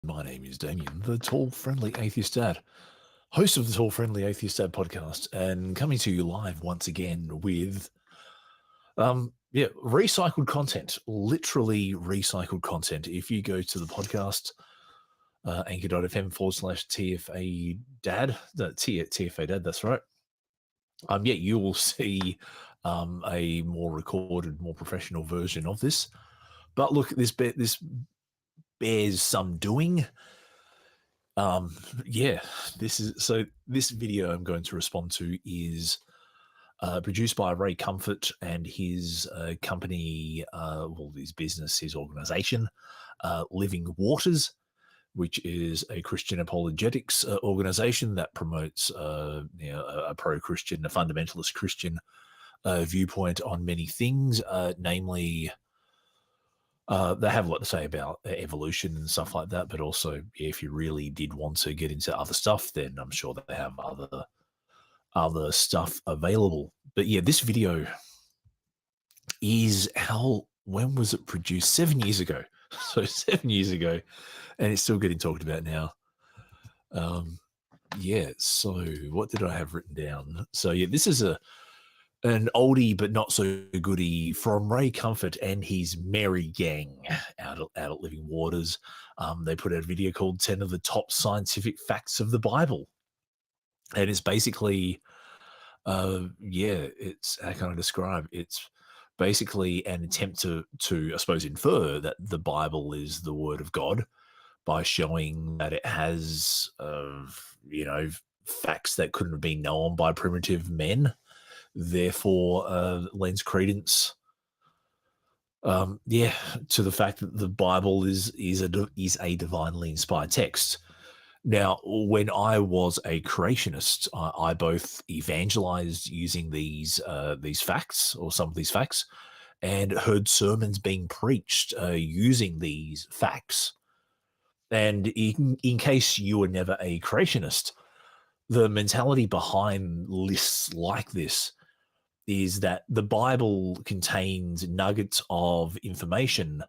My name is Damien, the tall, friendly atheist dad, host of the Tall, Friendly Atheist Dad podcast, and coming to you live once again with, recycled content, literally recycled content. If you go to the podcast, anchor.fm/TFA dad, TFA dad, that's right. You will see a more recorded, more professional version of this. But look, this bears some doing. This video I'm going to respond to is produced by Ray Comfort and his company, his business, his organization, Living Waters, which is a Christian apologetics organization that promotes a pro-Christian, a fundamentalist Christian viewpoint on many things, namely they have a lot to say about evolution and stuff like that, but also if you really did want to get into other stuff, then I'm sure they have other stuff available. But yeah, this video is when was it produced? 7 years ago. So 7 years ago, and it's still getting talked about now. So what did I have written down? So yeah, this is an oldie but not so goodie from Ray Comfort and his merry gang out at Living Waters. They put out a video called 10 of the Top Scientific Facts of the Bible. And it's basically, it's, how can I describe? It's basically an attempt to I suppose, infer that the Bible is the word of God by showing that it has, facts that couldn't have been known by primitive men, therefore lends credence to the fact that the Bible is a divinely inspired text. Now, when I was a creationist, I both evangelized using these facts, or some of these facts, and heard sermons being preached using these facts. And in case you were never a creationist, the mentality behind lists like this is that the Bible contains nuggets of information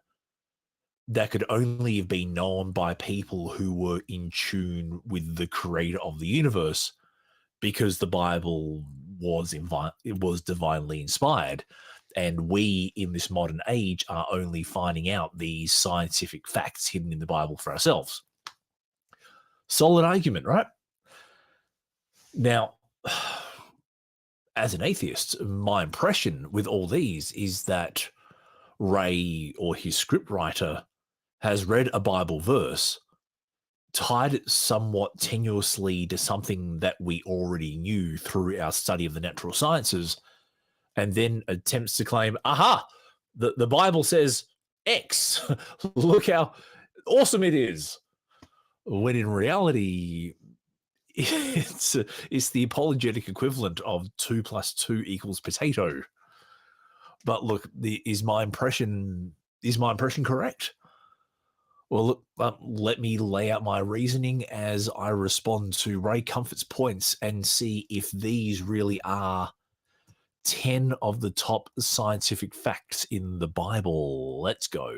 that could only have been known by people who were in tune with the creator of the universe, because the Bible was divinely inspired. And we in this modern age are only finding out these scientific facts hidden in the Bible for ourselves. Solid argument, right? Now, as an atheist, my impression with all these is that Ray, or his scriptwriter, has read a Bible verse, tied it somewhat tenuously to something that we already knew through our study of the natural sciences, and then attempts to claim, aha, the Bible says X. Look how awesome it is. When in reality, it's the apologetic equivalent of 2 + 2 = potato. But look, is my impression correct? Well, look, let me lay out my reasoning as I respond to Ray Comfort's points and see if these really are 10 of the top scientific facts in the Bible. Let's go.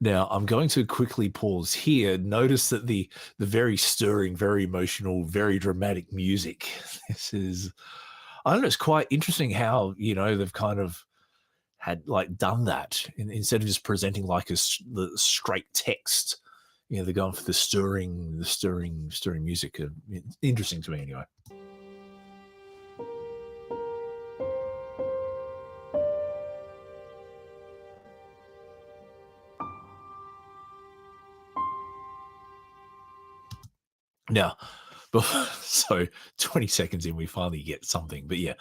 Now, I'm going to quickly pause here. Notice that the very stirring, very emotional, very dramatic music. This is, I don't know, it's quite interesting how, they've kind of had done that instead of just presenting the straight text. They're going for the stirring music. Interesting to me anyway. Now, so 20 seconds in, we finally get something. But yeah,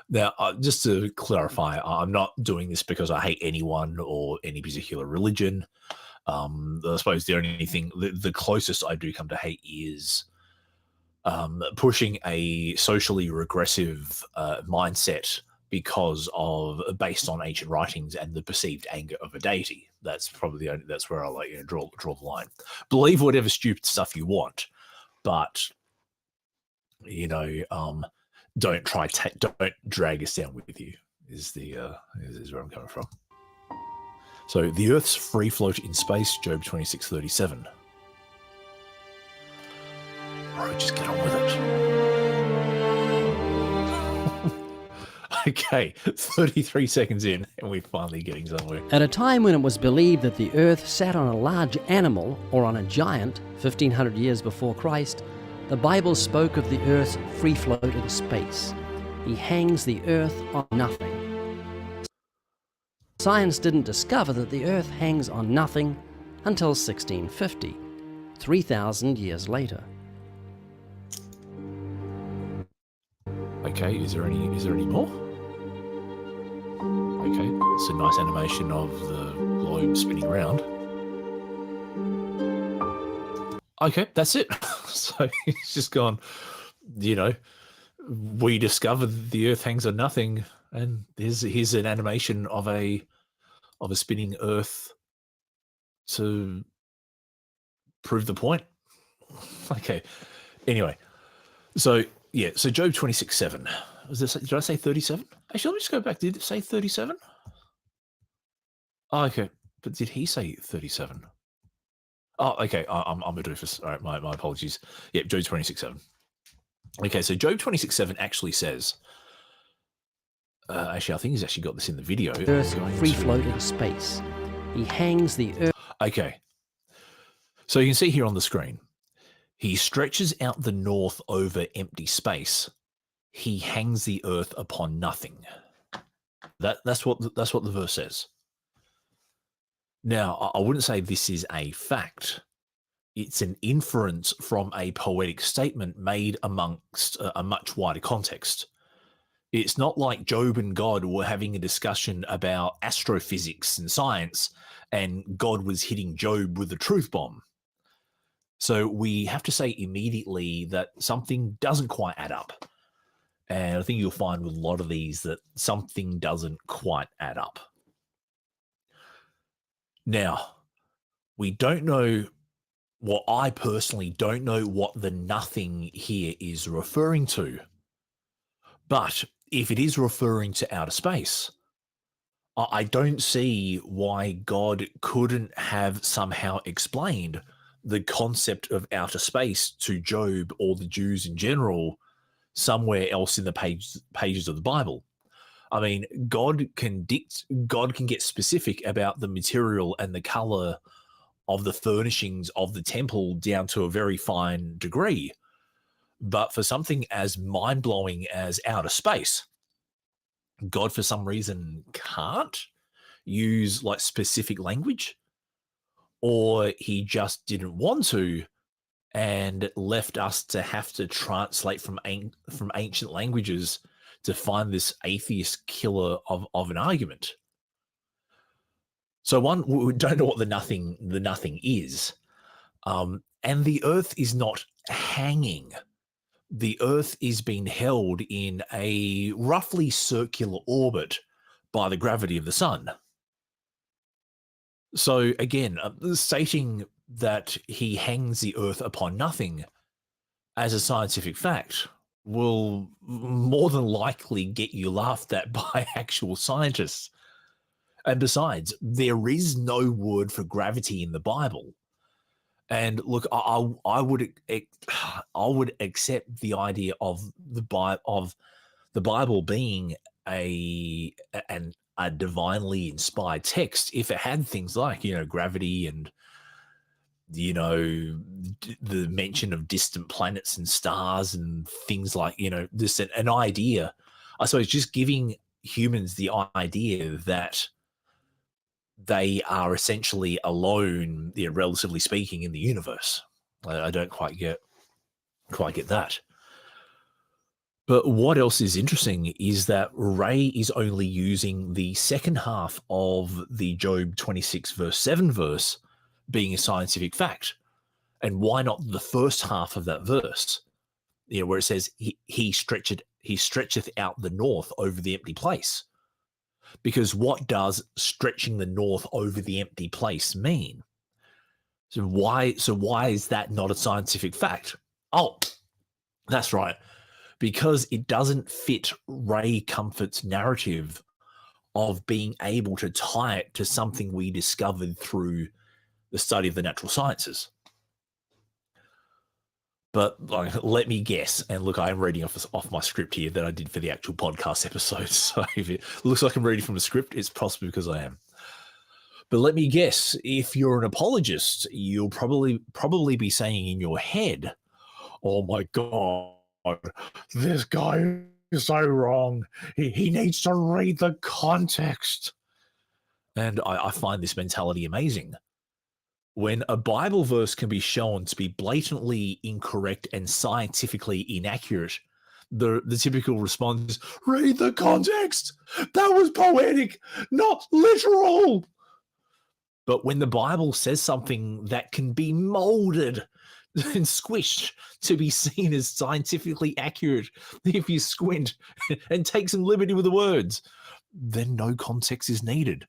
now just to clarify, I'm not doing this because I hate anyone or any particular religion. I suppose the only thing, the closest I do come to hate is pushing a socially regressive mindset based on ancient writings and the perceived anger of a deity. That's probably that's where I draw the line. Believe whatever stupid stuff you want, but don't drag us down with you. Is where I'm coming from. So the Earth's free float in space, Job 26:37. Bro, just get on with it. Okay, 33 seconds in, and we're finally getting somewhere. At a time when it was believed that the Earth sat on a large animal or on a giant, 1500 years before Christ, the Bible spoke of the Earth's free float in space. He hangs the Earth on nothing. Science didn't discover that the Earth hangs on nothing until 1650, 3,000 years later. Okay, is there any more? Okay, it's a nice animation of the globe spinning around. Okay, that's it. So it's just gone, we discovered the Earth hangs on nothing, and here's an animation of a spinning Earth to prove the point. Okay. Anyway, so Job 26:7. Did I say 37? Actually, let me just go back. Did it say 37? Oh, okay. But did he say 37? Oh, okay. I'm a doofus. All right, my apologies. Yep, Job 26:7. Okay, so Job 26:7 actually says. Actually, I think he's actually got this in the video. Earth's free float in space. He hangs the Earth. Okay. So you can see here on the screen, he stretches out the north over empty space. He hangs the earth upon nothing. That's what the verse says. Now, I wouldn't say this is a fact. It's an inference from a poetic statement made amongst a much wider context. It's not like Job and God were having a discussion about astrophysics and science, and God was hitting Job with a truth bomb. So we have to say immediately that something doesn't quite add up. And I think you'll find with a lot of these that something doesn't quite add up. Now, we don't know, I personally don't know what the nothing here is referring to. But if it is referring to outer space, I don't see why God couldn't have somehow explained the concept of outer space to Job or the Jews in general somewhere else in the pages of the Bible. I mean, God can get specific about the material and the color of the furnishings of the temple down to a very fine degree. But for something as mind-blowing as outer space, God for some reason can't use like specific language, or he just didn't want to and left us to have to translate from ancient languages to find this atheist killer of an argument. So one, we don't know what the nothing is. And the earth is not hanging. The earth is being held in a roughly circular orbit by the gravity of the sun. So again, stating that he hangs the earth upon nothing as a scientific fact will more than likely get you laughed at by actual scientists. And besides, there is no word for gravity in the Bible. And look, I would accept the idea of the Bible being a divinely inspired text if it had things like, gravity and, the mention of distant planets and stars and things like, this an idea. I suppose just giving humans the idea that they are essentially alone, relatively speaking, in the universe. I don't quite get that. But what else is interesting is that Ray is only using the second half of the Job 26 verse 7 verse being a scientific fact. And why not the first half of that verse, where it says he stretcheth out the north over the empty place? Because what does stretching the north over the empty place mean? So why is that not a scientific fact? Oh, that's right. because it doesn't fit Ray Comfort's narrative of being able to tie it to something we discovered through the study of the natural sciences. But like, let me guess, and look, I'm reading off my script here that I did for the actual podcast episode. So if it looks like I'm reading from a script, it's possibly because I am. But let me guess, if you're an apologist, you'll probably be saying in your head, "Oh my God, this guy is so wrong. He needs to read the context." And I find this mentality amazing. When a Bible verse can be shown to be blatantly incorrect and scientifically inaccurate, the typical response is, "Read the context. That was poetic, not literal." But when the Bible says something that can be molded and squished to be seen as scientifically accurate, if you squint and take some liberty with the words, then no context is needed.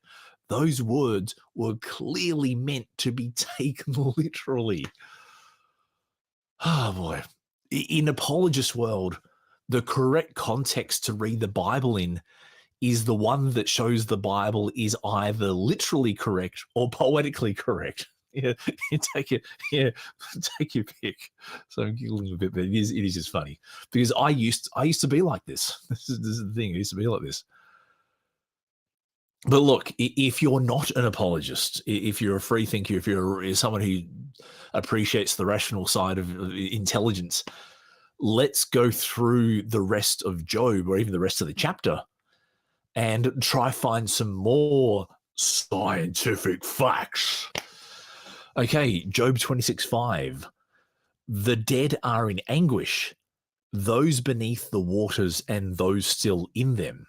Those words were clearly meant to be taken literally. Oh boy. In apologist world, the correct context to read the Bible in is the one that shows the Bible is either literally correct or poetically correct. Yeah, take your pick. So I'm giggling a bit, but it is just funny because I used to be like this. This is the thing. I used to be like this. But look, if you're not an apologist, if you're a free thinker, if you're someone who appreciates the rational side of intelligence, let's go through the rest of Job or even the rest of the chapter and try find some more scientific facts. Okay, Job 26:5. The dead are in anguish, those beneath the waters and those still in them.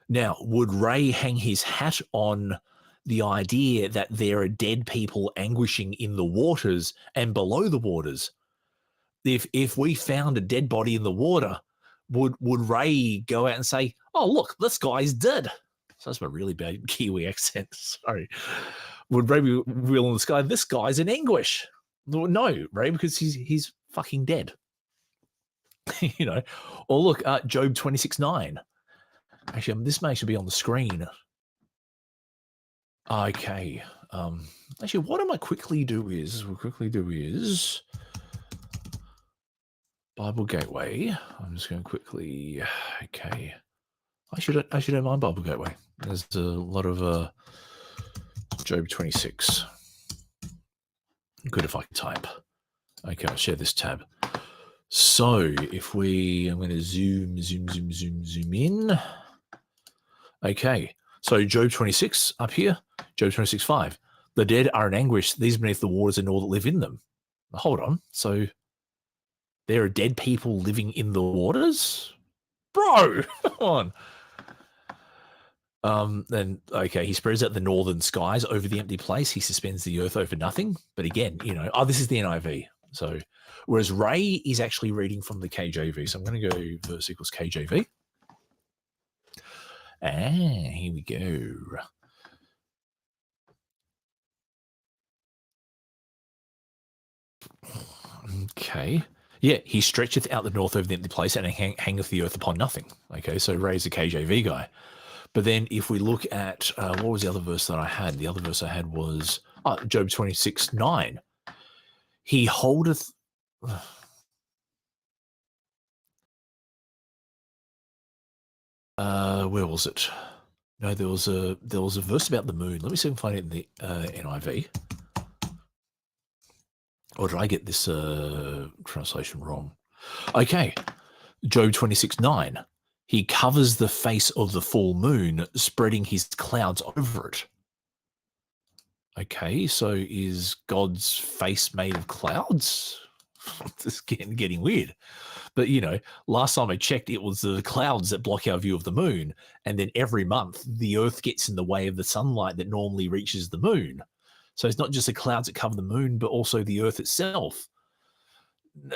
Now, would Ray hang his hat on the idea that there are dead people anguishing in the waters and below the waters? If we found a dead body in the water, would Ray go out and say, "Oh, look, this guy's dead"? So that's my really bad Kiwi accent. Sorry. Would Ray be real in the sky? "This guy's in anguish"? No, Ray, because he's fucking dead. You know. Or look, Job 26:9. Actually, this may actually be on the screen. Okay. Actually, what I might quickly do is Bible Gateway. I'm just going to quickly. Okay. I should have mind Bible Gateway. There's a lot of Job 26. Good if I can type. Okay, I'll share this tab. So if I'm going to zoom in. Okay, so Job 26 up here, Job 26:5. The dead are in anguish, these beneath the waters and all that live in them. Hold on, so there are dead people living in the waters? Bro, come on. Then, okay, he spreads out the northern skies over the empty place. He suspends the earth over nothing. But again, this is the NIV. So, whereas Ray is actually reading from the KJV. So I'm going to go verse equals KJV. Here we go. Okay. Yeah, he stretcheth out the north over the empty place and hangeth the earth upon nothing. Okay, so Ray's a KJV guy. But then if we look at, what was the other verse that I had? The other verse I had was Job 26:9. He holdeth... where was it? No, there was a verse about the moon. Let me see if I can find it in the NIV. Or did I get this translation wrong? Okay, Job 26:9. He covers the face of the full moon, spreading his clouds over it. Okay, so is God's face made of clouds? This is getting weird. But, last time I checked, it was the clouds that block our view of the moon. And then every month, the earth gets in the way of the sunlight that normally reaches the moon. So it's not just the clouds that cover the moon, but also the earth itself.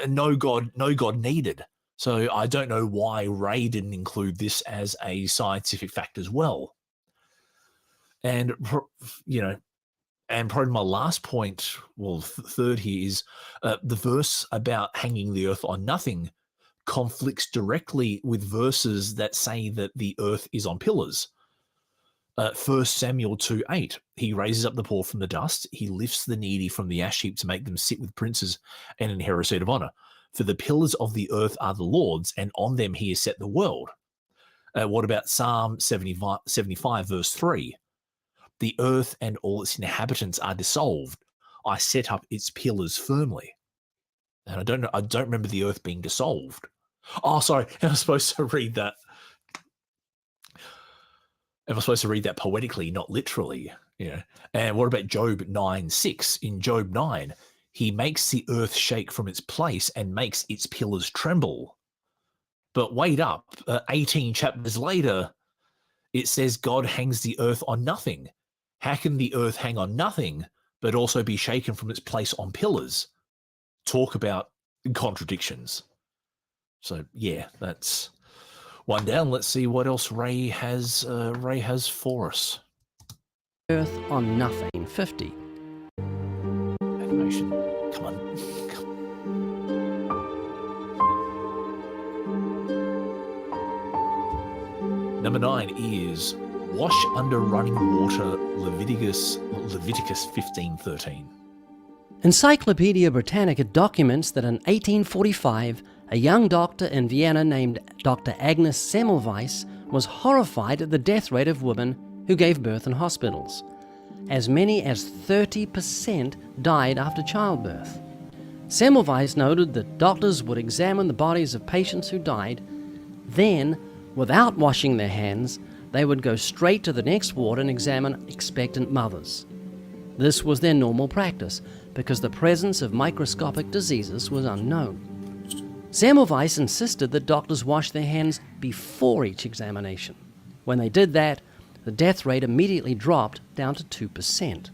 No God needed. So I don't know why Ray didn't include this as a scientific fact as well. And, and probably my last point, third here is the verse about hanging the earth on nothing conflicts directly with verses that say that the earth is on pillars. 1 Samuel 2:8, he raises up the poor from the dust. He lifts the needy from the ash heap to make them sit with princes and inherit a seat of honor. For the pillars of the earth are the Lord's, and on them he has set the world. What about Psalm 75 verse 3? The earth and all its inhabitants are dissolved. I set up its pillars firmly. And I don't remember the earth being dissolved. Oh, sorry. I was supposed to read that. I was supposed to read that poetically, not literally. And what about Job 9:6? In Job 9, he makes the earth shake from its place and makes its pillars tremble. But wait up, 18 chapters later, it says God hangs the earth on nothing. How can the earth hang on nothing, but also be shaken from its place on pillars? Talk about contradictions. So yeah, that's one down. Let's see what else Ray has for us. Earth on nothing. 50. Animation. Come on. Number 9 is wash under running water, Leviticus 15:13. Encyclopedia Britannica documents that in 1845, a young doctor in Vienna named Dr. Agnes Semmelweis was horrified at the death rate of women who gave birth in hospitals. As many as 30% died after childbirth. Semmelweis noted that doctors would examine the bodies of patients who died, then, without washing their hands, they would go straight to the next ward and examine expectant mothers. This was their normal practice because the presence of microscopic diseases was unknown. Semmelweis insisted that doctors wash their hands before each examination. When they did that, the death rate immediately dropped down to 2%.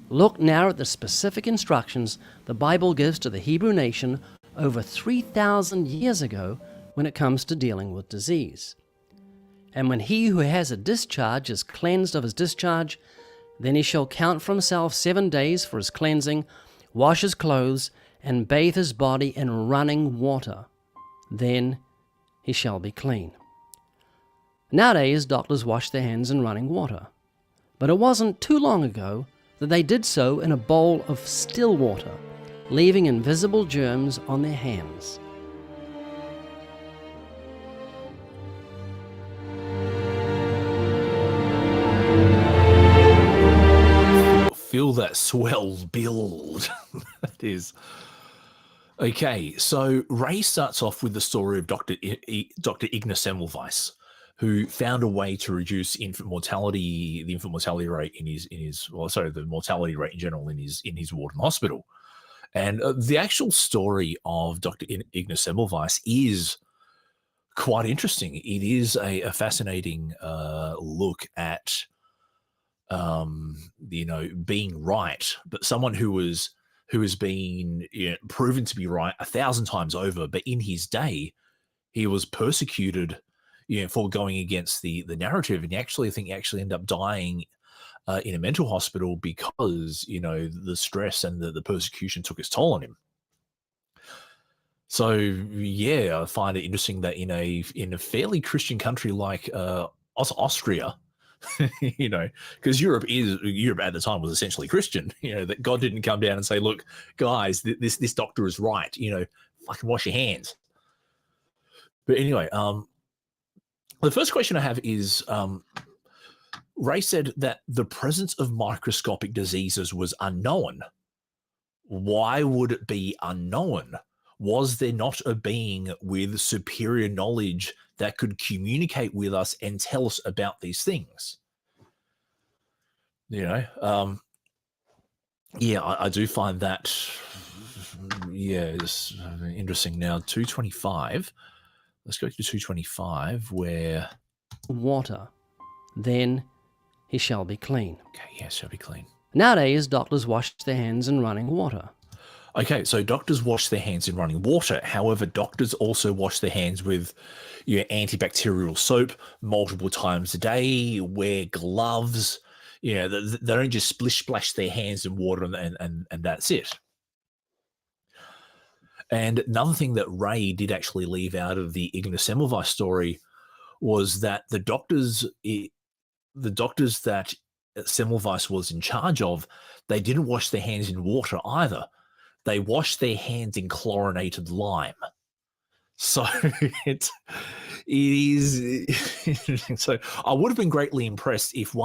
Look now at the specific instructions the Bible gives to the Hebrew nation over 3,000 years ago when it comes to dealing with disease. And when he who has a discharge is cleansed of his discharge, then he shall count for himself 7 days for his cleansing, wash his clothes, and bathe his body in running water. Then he shall be clean. Nowadays, doctors wash their hands in running water. But it wasn't too long ago that they did so in a bowl of still water, leaving invisible germs on their hands. Feel that swell build. That is. Okay, so Ray starts off with the story of Dr. Ignace Semmelweis, who found a way to reduce the infant mortality rate the mortality rate in general in his ward and hospital. And the actual story of Dr. Ignace Semmelweis is quite interesting. It is a fascinating look at being right, but someone who has been proven to be right 1,000 times over. But in his day, he was persecuted, for going against the narrative, and I think he actually ended up dying in a mental hospital because the stress and the persecution took its toll on him. So yeah, I find it interesting that in a fairly Christian country like Austria, because Europe at the time was essentially Christian. That God didn't come down and say, "Look, guys, this doctor is right. Fucking wash your hands." But anyway, the first question I have is, Ray said that the presence of microscopic diseases was unknown. Why would it be unknown? Was there not a being with superior knowledge that could communicate with us and tell us about these things? I do find that, it's interesting. Now, 225. Let's go to 225, where water, then he shall be clean. Okay, yes, shall be clean. Nowadays, doctors wash their hands in running water. Okay, so doctors wash their hands in running water. However, doctors also wash their hands with antibacterial soap multiple times a day, wear gloves. They don't just splish splash their hands in water and that's it. And another thing that Ray did actually leave out of the Ignis Semmelweis story was that the doctors that Semmelweis was in charge of, they didn't wash their hands in water either. They washed their hands in chlorinated lime. So it is. So I would have been greatly impressed if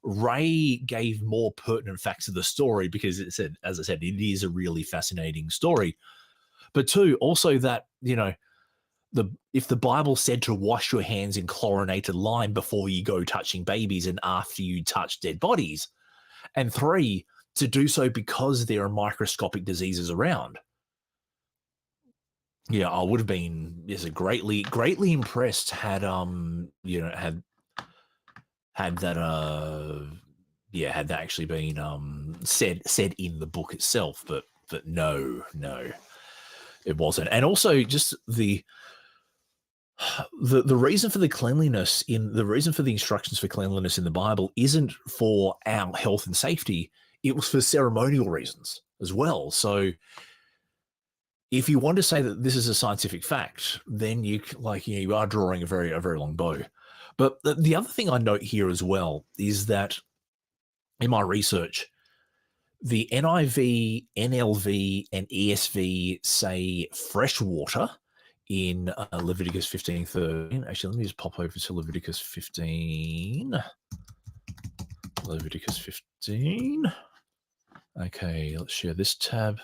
Ray gave more pertinent facts to the story, because it said, as I said, it is a really fascinating story. But two, also that, if the Bible said to wash your hands in chlorinated lime before you go touching babies and after you touch dead bodies, and three, to do so because there are microscopic diseases around. Yeah, I would have been greatly impressed had had that had that actually been said in the book itself, but no, it wasn't. And also just the reason for the instructions for cleanliness in the Bible isn't for our health and safety. It was for ceremonial reasons as well. So if you want to say that this is a scientific fact, then you are drawing a very long bow. But the other thing I note here as well is that in my research, the NIV, NLV, and ESV say fresh water in Leviticus 15:13. Actually, let me just pop over to Leviticus 15. Leviticus 15. Okay, let's share this tab.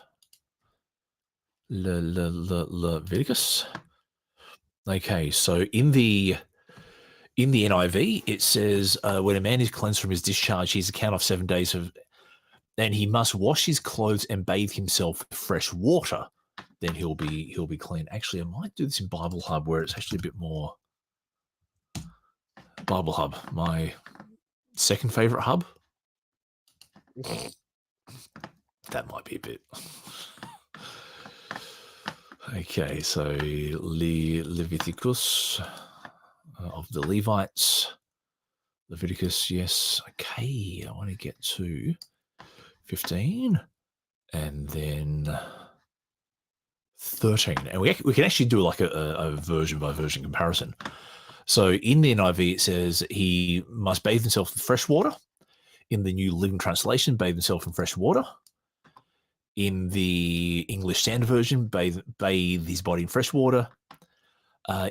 Leviticus. Okay, so in the NIV, it says, when a man is cleansed from his discharge, he's to count off 7 days and he must wash his clothes and bathe himself with fresh water. Then he'll be clean. Actually, I might do this in Bible Hub, where it's actually a bit more. Bible Hub, my second favorite hub. That might be a bit. Okay, so Leviticus of the Levites. Leviticus, yes. Okay, I want to get to 15 and then 13. And we can actually do like a version by version comparison. So in the NIV, it says he must bathe himself with fresh water. In the New Living Translation, bathe himself in fresh water. In the English Standard Version, bathe his body in fresh water.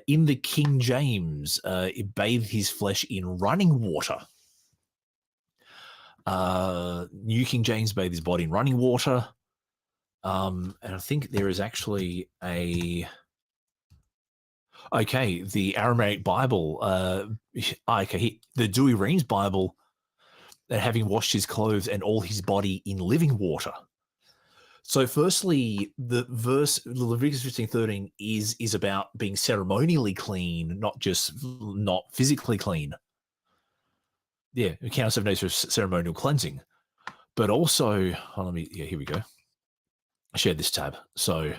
In the King James, bathe his flesh in running water. New King James, bathe his body in running water. And I think there is actually the Aramaic Bible, the Douay-Rheims Bible, that having washed his clothes and all his body in living water. So firstly, the verse Leviticus 15:13 is about being ceremonially clean, not physically clean. Yeah, it counts 7 days for ceremonial cleansing. But also, here we go. I shared this tab. So,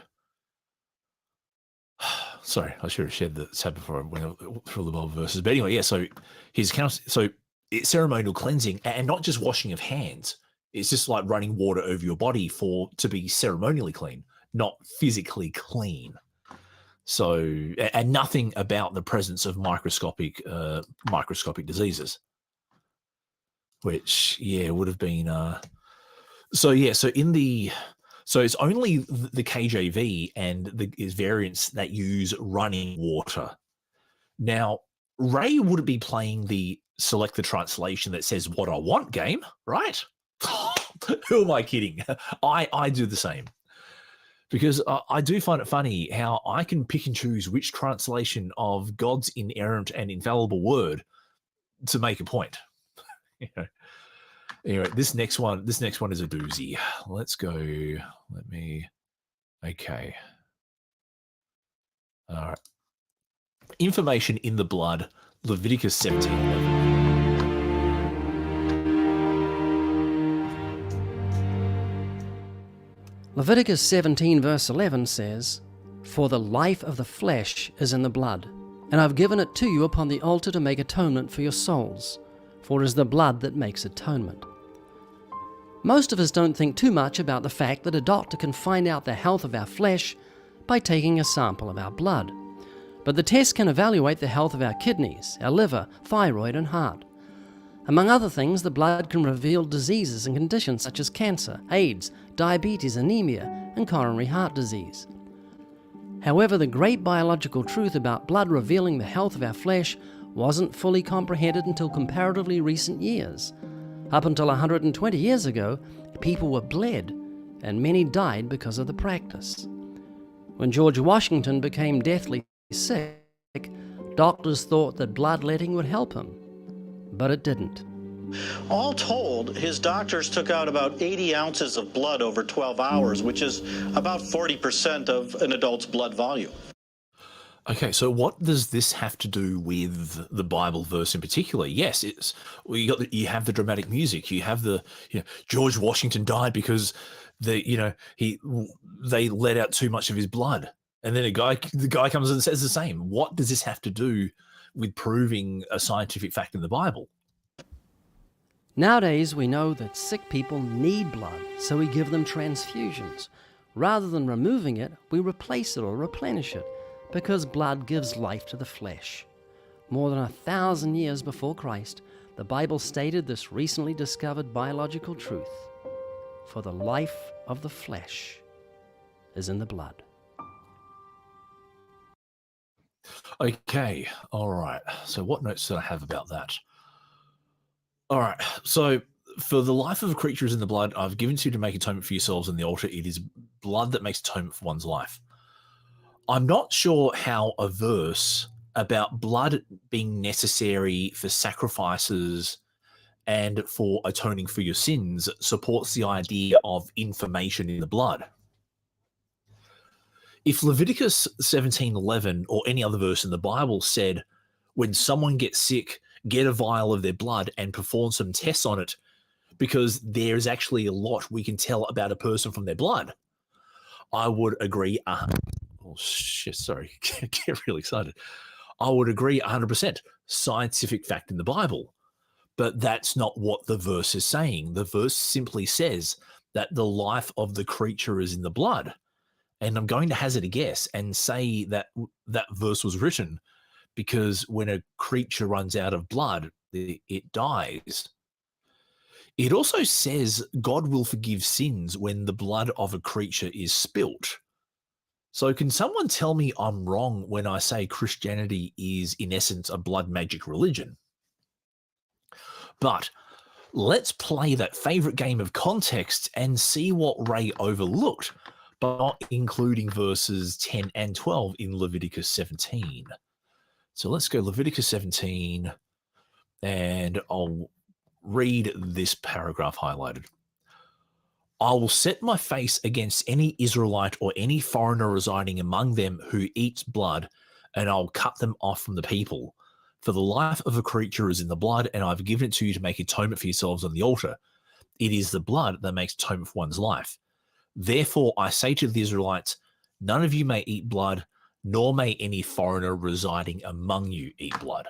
sorry, I should have shared the tab before I went through the Bible verses. But anyway, yeah, so his counts, so it's ceremonial cleansing and not just washing of hands. It's just like running water over your body to be ceremonially clean, not physically clean. So, and nothing about the presence of microscopic diseases, which would have been. So it's only the KJV and the variants that use running water. Now, Ray wouldn't be playing the select the translation that says "what I want" game, right? Who am I kidding? I do the same, because I do find it funny how I can pick and choose which translation of God's inerrant and infallible word to make a point. Anyway, this next one is a doozy. Let's go. Okay. All right. Information in the blood, Leviticus 17:11. Leviticus 17 verse 11 says, "For the life of the flesh is in the blood, and I've given it to you upon the altar to make atonement for your souls, for it is the blood that makes atonement." Most of us don't think too much about the fact that a doctor can find out the health of our flesh by taking a sample of our blood. But the test can evaluate the health of our kidneys, our liver, thyroid, and heart. Among other things, the blood can reveal diseases and conditions such as cancer, AIDS, diabetes, anemia, and coronary heart disease. However, the great biological truth about blood revealing the health of our flesh wasn't fully comprehended until comparatively recent years. Up until 120 years ago, people were bled, and many died because of the practice. When George Washington became deathly sick, doctors thought that bloodletting would help him, but it didn't. All told, his doctors took out about 80 ounces of blood over 12 hours, which is about 40% of an adult's blood volume. Okay, so what does this have to do with the Bible verse in particular? Yes, it's you have the dramatic music, you have the George Washington died because they let out too much of his blood, and then the guy comes and says the same. What does this have to do with proving a scientific fact in the Bible? Nowadays, we know that sick people need blood, so we give them transfusions. Rather than removing it, we replace it or replenish it, because blood gives life to the flesh. More than 1,000 years before Christ, the Bible stated this recently discovered biological truth: for the life of the flesh is in the blood. Okay, all right. So what notes did I have about that? All right, so for the life of a creature is in the blood, I've given to you to make atonement for yourselves on the altar. It is blood that makes atonement for one's life. I'm not sure how a verse about blood being necessary for sacrifices and for atoning for your sins supports the idea of information in the blood. If Leviticus 17:11 or any other verse in the Bible said, when someone gets sick, get a vial of their blood and perform some tests on it, because there's actually a lot we can tell about a person from their blood, I would agree. Oh shit! Sorry, get really excited. I would agree 100%. Scientific fact in the Bible, but that's not what the verse is saying. The verse simply says that the life of the creature is in the blood, and I'm going to hazard a guess and say that that verse was written because when a creature runs out of blood, it dies. It also says God will forgive sins when the blood of a creature is spilt. So can someone tell me I'm wrong when I say Christianity is, in essence, a blood magic religion? But let's play that favorite game of context and see what Ray overlooked by not including verses 10 and 12 in Leviticus 17. So let's go Leviticus 17, and I'll read this paragraph highlighted. I will set my face against any Israelite or any foreigner residing among them who eats blood, and I'll cut them off from the people. For the life of a creature is in the blood, and I've given it to you to make atonement for yourselves on the altar. It is the blood that makes atonement for one's life. Therefore, I say to the Israelites, none of you may eat blood, nor may any foreigner residing among you eat blood.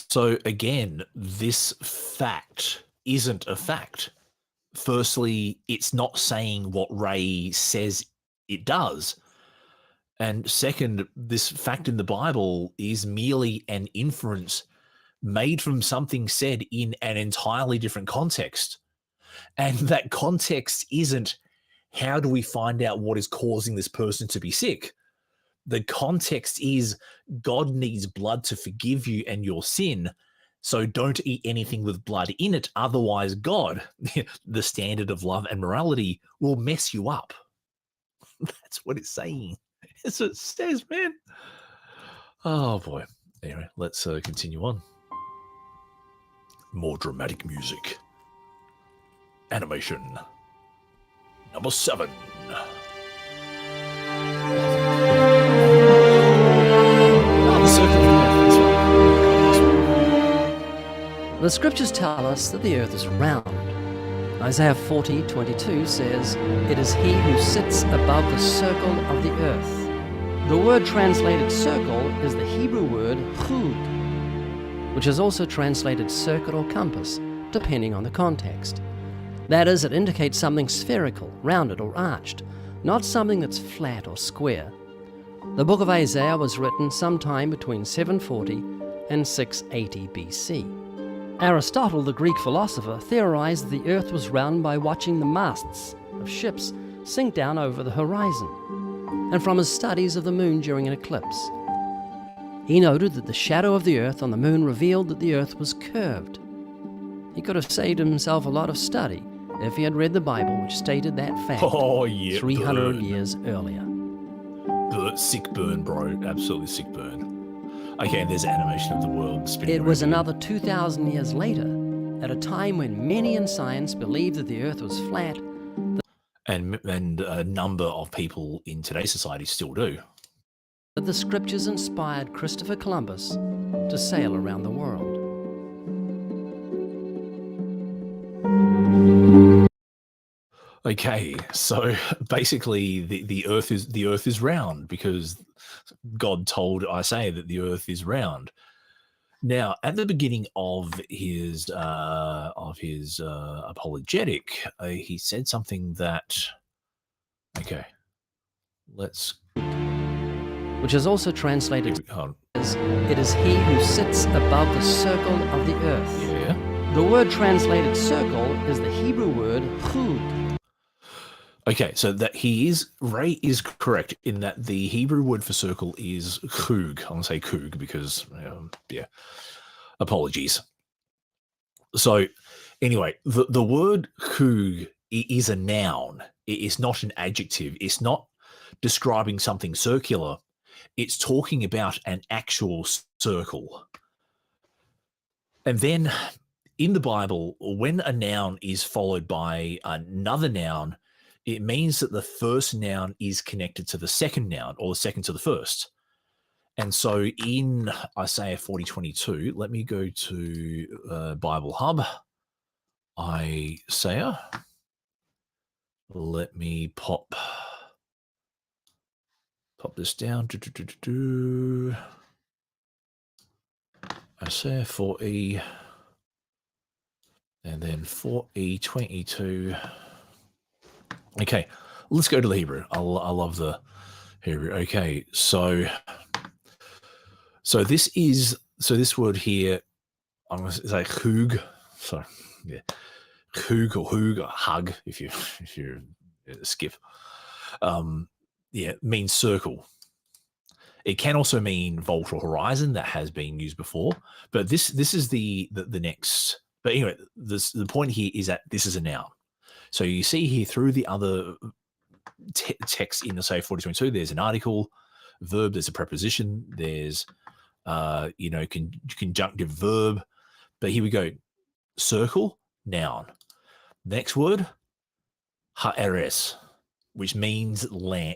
So again, this fact isn't a fact. Firstly, it's not saying what Ray says it does. And second, this fact in the Bible is merely an inference made from something said in an entirely different context. And that context isn't how do we find out what is causing this person to be sick? The context is God needs blood to forgive you and your sin, so don't eat anything with blood in it. Otherwise, God, the standard of love and morality, will mess you up. That's what it's saying. That's what it says, man. Oh, boy. Anyway, let's continue on. More dramatic music. Animation. Number 7. The scriptures tell us that the earth is round. Isaiah 40:22 says, "It is he who sits above the circle of the earth." The word translated circle is the Hebrew word chud, which is also translated circuit or compass, depending on the context. That is, it indicates something spherical, rounded, or arched, not something that's flat or square. The book of Isaiah was written sometime between 740 and 680 BC. Aristotle, the Greek philosopher, theorized that the earth was round by watching the masts of ships sink down over the horizon, and from his studies of the moon during an eclipse. He noted that the shadow of the earth on the moon revealed that the earth was curved. He could have saved himself a lot of study if he had read the Bible, which stated that fact 300 years earlier. Sick burn, bro. Absolutely sick burn. Okay, and there's animation of the world spinning. It was another 2,000 years later, at a time when many in science believed that the earth was flat. And a number of people in today's society still do. That the scriptures inspired Christopher Columbus to sail around the world. Okay, so basically the earth is round because God told Isaiah that the earth is round. Now, at the beginning of his apologetic, he said something that, okay, let's, which is also translated hold on. as, "It is he who sits above the circle of the earth." Yeah. The word translated circle is the Hebrew word chud. Okay, so that Ray is correct in that the Hebrew word for circle is kug. I'm going to say kug because, apologies. So anyway, the word kug is a noun. It is not an adjective. It's not describing something circular. It's talking about an actual circle. And then in the Bible, when a noun is followed by another noun, it means that the first noun is connected to the second noun or the second to the first. And so in Isaiah 40:22, let me go to Bible Hub. Isaiah. Let me pop this down. Isaiah 40. And then 40:22. Okay, let's go to the Hebrew. I love the Hebrew. Okay, so this word here, I'm going to say hug. So yeah, hug or hug if you skip. Means circle. It can also mean vault or horizon. That has been used before, but this is the next. But anyway, the point here is that this is a noun. So you see here through the other text in the Isaiah 40:22, there's an article, verb, there's a preposition, there's conjunctive verb. But here we go. Circle, noun. Next word, ha'eres, which means land.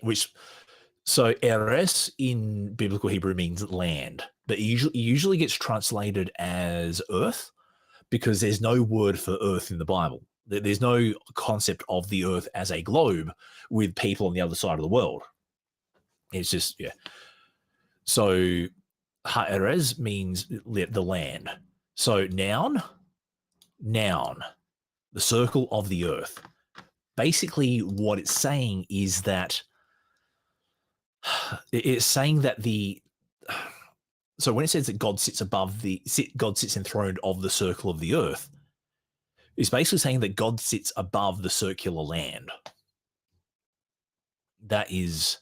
So eres in biblical Hebrew means land, but it usually gets translated as earth because there's no word for earth in the Bible. There's no concept of the earth as a globe with people on the other side of the world. It's just, yeah. So ha'eres means the land. So noun, the circle of the earth. Basically what it's saying is that it's saying that so when it says that God sits enthroned of the circle of the earth, it's basically saying that God sits above the circular land. That is,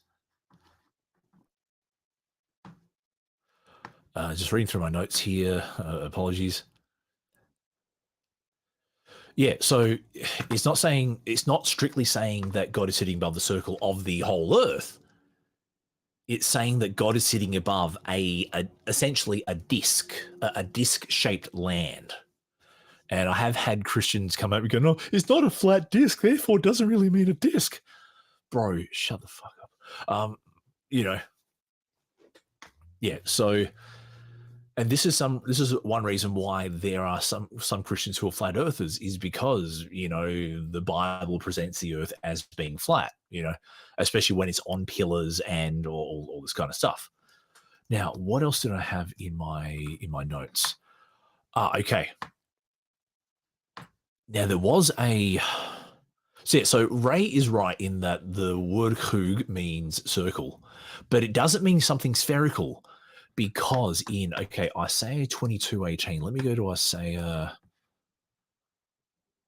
just reading through my notes here. Apologies. Yeah, so it's not strictly saying that God is sitting above the circle of the whole earth. It's saying that God is sitting above essentially a disc-shaped land. And I have had Christians come at me and go, no, it's not a flat disc, therefore it doesn't really mean a disc. Bro, shut the fuck up. Yeah, so, and this is one reason why there are some Christians who are flat earthers is because, the Bible presents the earth as being flat, especially when it's on pillars and all this kind of stuff. Now, what else did I have in my notes? Okay. Now, there was a... So Ray is right in that the word Hug means circle, but it doesn't mean something spherical, because in, Isaiah 22:18, let me go to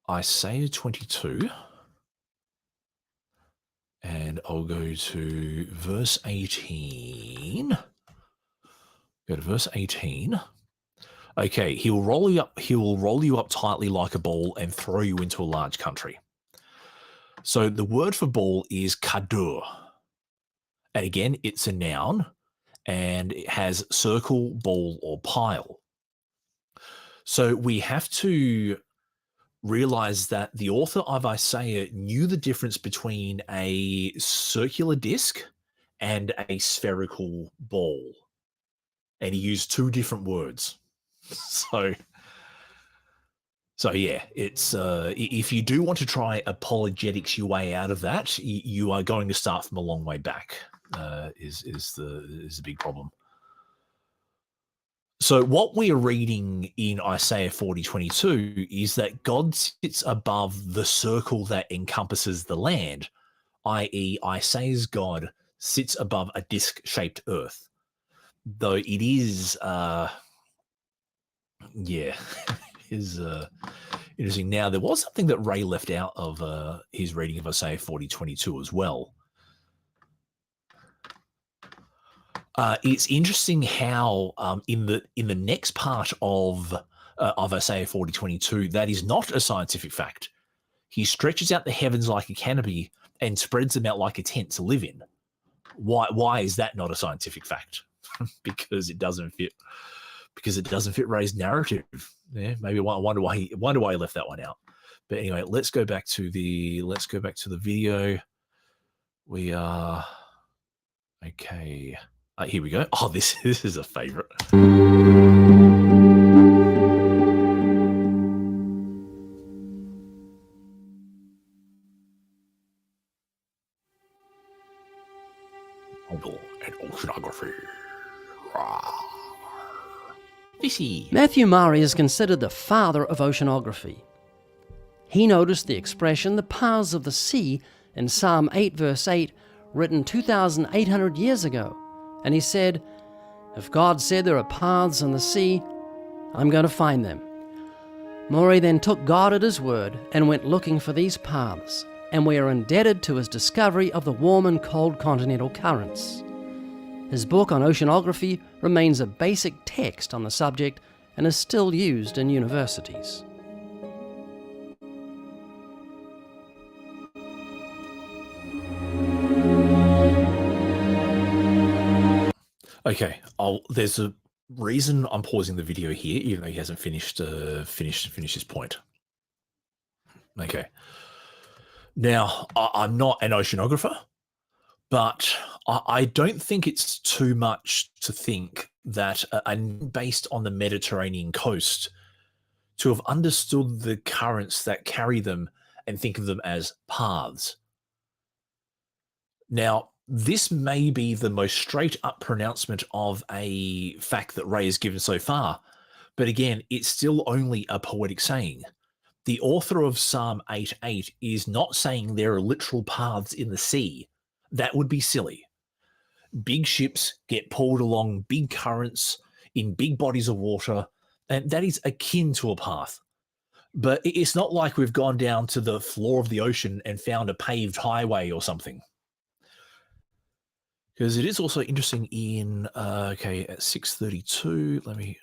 Isaiah 22, and I'll go to verse 18. Go to verse 18. Okay, he will roll you up tightly like a ball and throw you into a large country. So the word for ball is kadur. And again, it's a noun, and it has circle, ball, or pile. So we have to realize that the author of Isaiah knew the difference between a circular disc and a spherical ball. And he used two different words. So yeah, it's if you do want to try apologetics your way out of that, you are going to start from a long way back. Is the big problem. So what we are reading in Isaiah 40:22 is that God sits above the circle that encompasses the land, i.e., Isaiah's God sits above a disc-shaped earth. Though it is, is interesting. Now, there was something that Ray left out of his reading of Isaiah 40:22 as well. It's interesting how in the next part of Isaiah 40:22, that is not a scientific fact. He stretches out the heavens like a canopy and spreads them out like a tent to live in. Why is that not a scientific fact? Because it doesn't fit. Because it doesn't fit Ray's narrative. Yeah, maybe I wonder why he left that one out. But anyway, let's go back to the video. We are okay. Here we go. Oh, this is a favorite. Bible and oceanography. Matthew Murray is considered the father of oceanography. He noticed the expression, the paths of the sea, in Psalm 8, verse 8, written 2,800 years ago. And he said, if God said there are paths in the sea, I'm going to find them. Murray then took God at his word and went looking for these paths, and we are indebted to his discovery of the warm and cold continental currents. His book on oceanography remains a basic text on the subject and is still used in universities. Okay, there's a reason I'm pausing the video here, even though he hasn't finished his point. Okay. Now, I'm not an oceanographer, but I don't think it's too much to think that based on the Mediterranean coast to have understood the currents that carry them and think of them as paths. Now, this may be the most straight up pronouncement of a fact that Ray has given so far, but again, it's still only a poetic saying. The author of Psalm 8:8 is not saying there are literal paths in the sea. That would be silly. Big ships get pulled along big currents in big bodies of water, and that is akin to a path. But it's not like we've gone down to the floor of the ocean and found a paved highway or something. Because it is also interesting in, at 6:32, let me...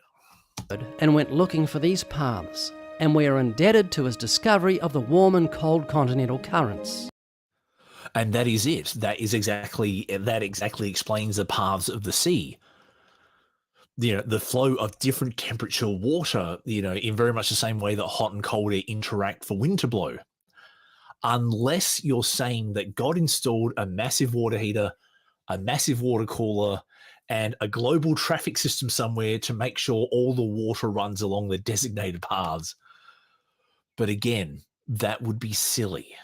And went looking for these paths, and we are indebted to his discovery of the warm and cold continental currents. And that is it. That exactly explains the paths of the sea. The flow of different temperature water, in very much the same way that hot and cold air interact for wind to blow. Unless you're saying that God installed a massive water heater, a massive water cooler, and a global traffic system somewhere to make sure all the water runs along the designated paths. But again, that would be silly.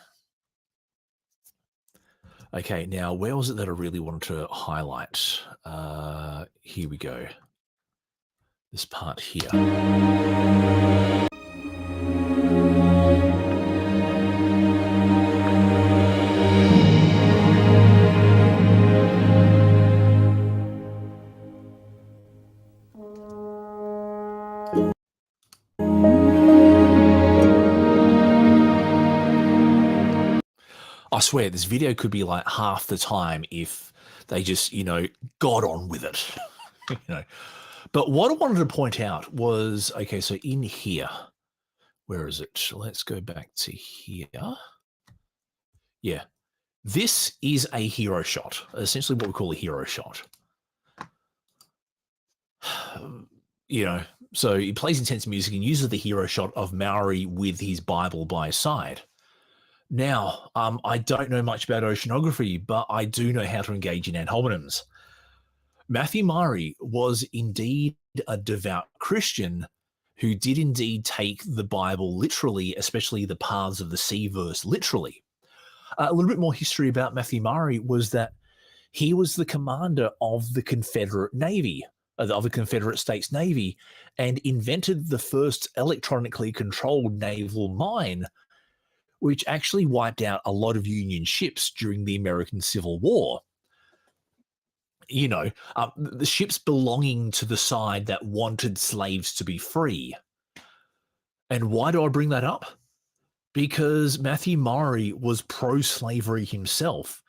Okay, now where was it that I really wanted to highlight? Here we go. This part here. I swear this video could be like half the time if they just, got on with it. you know. But what I wanted to point out was, okay, so in here, where is it? Let's go back to here. Yeah. This is a hero shot, essentially what we call a hero shot. So he plays intense music and uses the hero shot of Maori with his Bible by his side. Now, I don't know much about oceanography, but I do know how to engage in ad hominems. Matthew Murray was indeed a devout Christian who did indeed take the Bible literally, especially the paths of the sea verse literally. A little bit more history about Matthew Murray was that he was the commander of the Confederate Navy, of the Confederate States Navy, and invented the first electronically controlled naval mine, which actually wiped out a lot of Union ships during the American Civil War. The ships belonging to the side that wanted slaves to be free. And why do I bring that up? Because Matthew Murray was pro-slavery himself.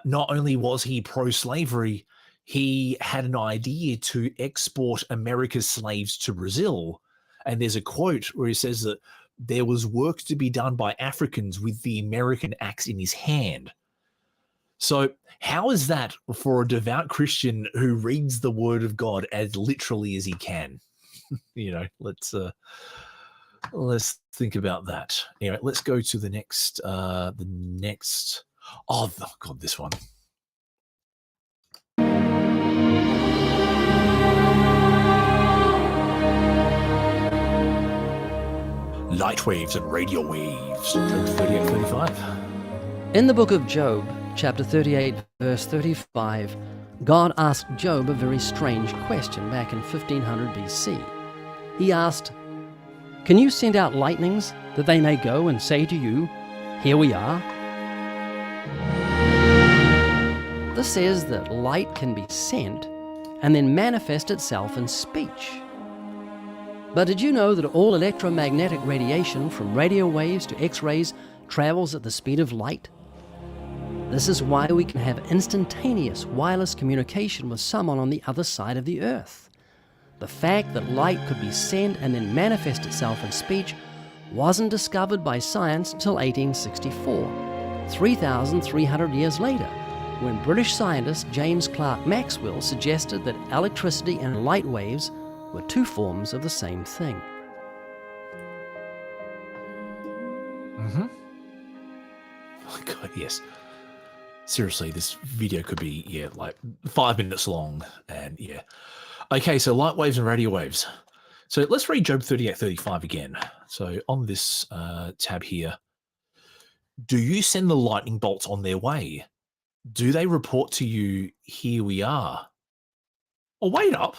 Not only was he pro-slavery, he had an idea to export America's slaves to Brazil. And there's a quote where he says that there was work to be done by Africans with the American axe in his hand. So how is that for a devout Christian who reads the word of God as literally as he can? Let's think about that. Anyway, let's go to the next, oh God, this one. Light waves and radio waves. Job 38:35. In the book of Job, chapter 38, verse 35, God asked Job a very strange question back in 1500 BC. He asked, "Can you send out lightnings that they may go and say to you, 'Here we are'?" This says that light can be sent and then manifest itself in speech. But did you know that all electromagnetic radiation from radio waves to X-rays travels at the speed of light? This is why we can have instantaneous wireless communication with someone on the other side of the earth. The fact that light could be sent and then manifest itself in speech wasn't discovered by science until 1864, 3,300 years later, when British scientist James Clerk Maxwell suggested that electricity and light waves were two forms of the same thing. Mm-hmm. Oh God, yes. Seriously, this video could be, like 5 minutes long. And yeah. Okay, so light waves and radio waves. So let's read Job 38:35 again. So on this tab here, do you send the lightning bolts on their way? Do they report to you, "Here we are"? Oh, wait up.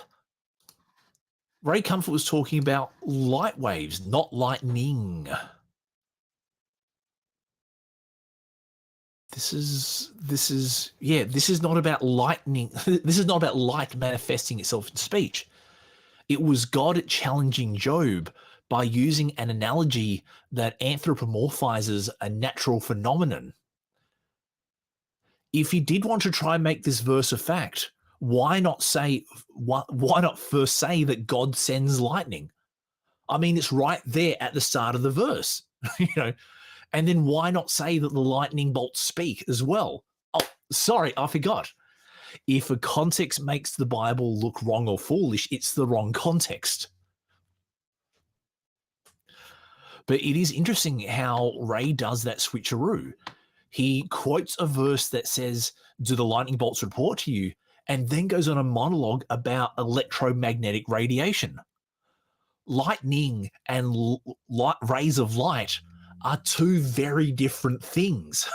Ray Comfort was talking about light waves, not lightning. This is not about lightning. This is not about light manifesting itself in speech. It was God challenging Job by using an analogy that anthropomorphizes a natural phenomenon. If he did want to try and make this verse a fact, why not first say that God sends lightning? I mean, it's right there at the start of the verse, and then why not say that the lightning bolts speak as well? Oh, sorry, I forgot. If a context makes the Bible look wrong or foolish, it's the wrong context. But it is interesting how Ray does that switcheroo. He quotes a verse that says, "Do the lightning bolts report to you?" and then goes on a monologue about electromagnetic radiation. Lightning and rays of light are two very different things.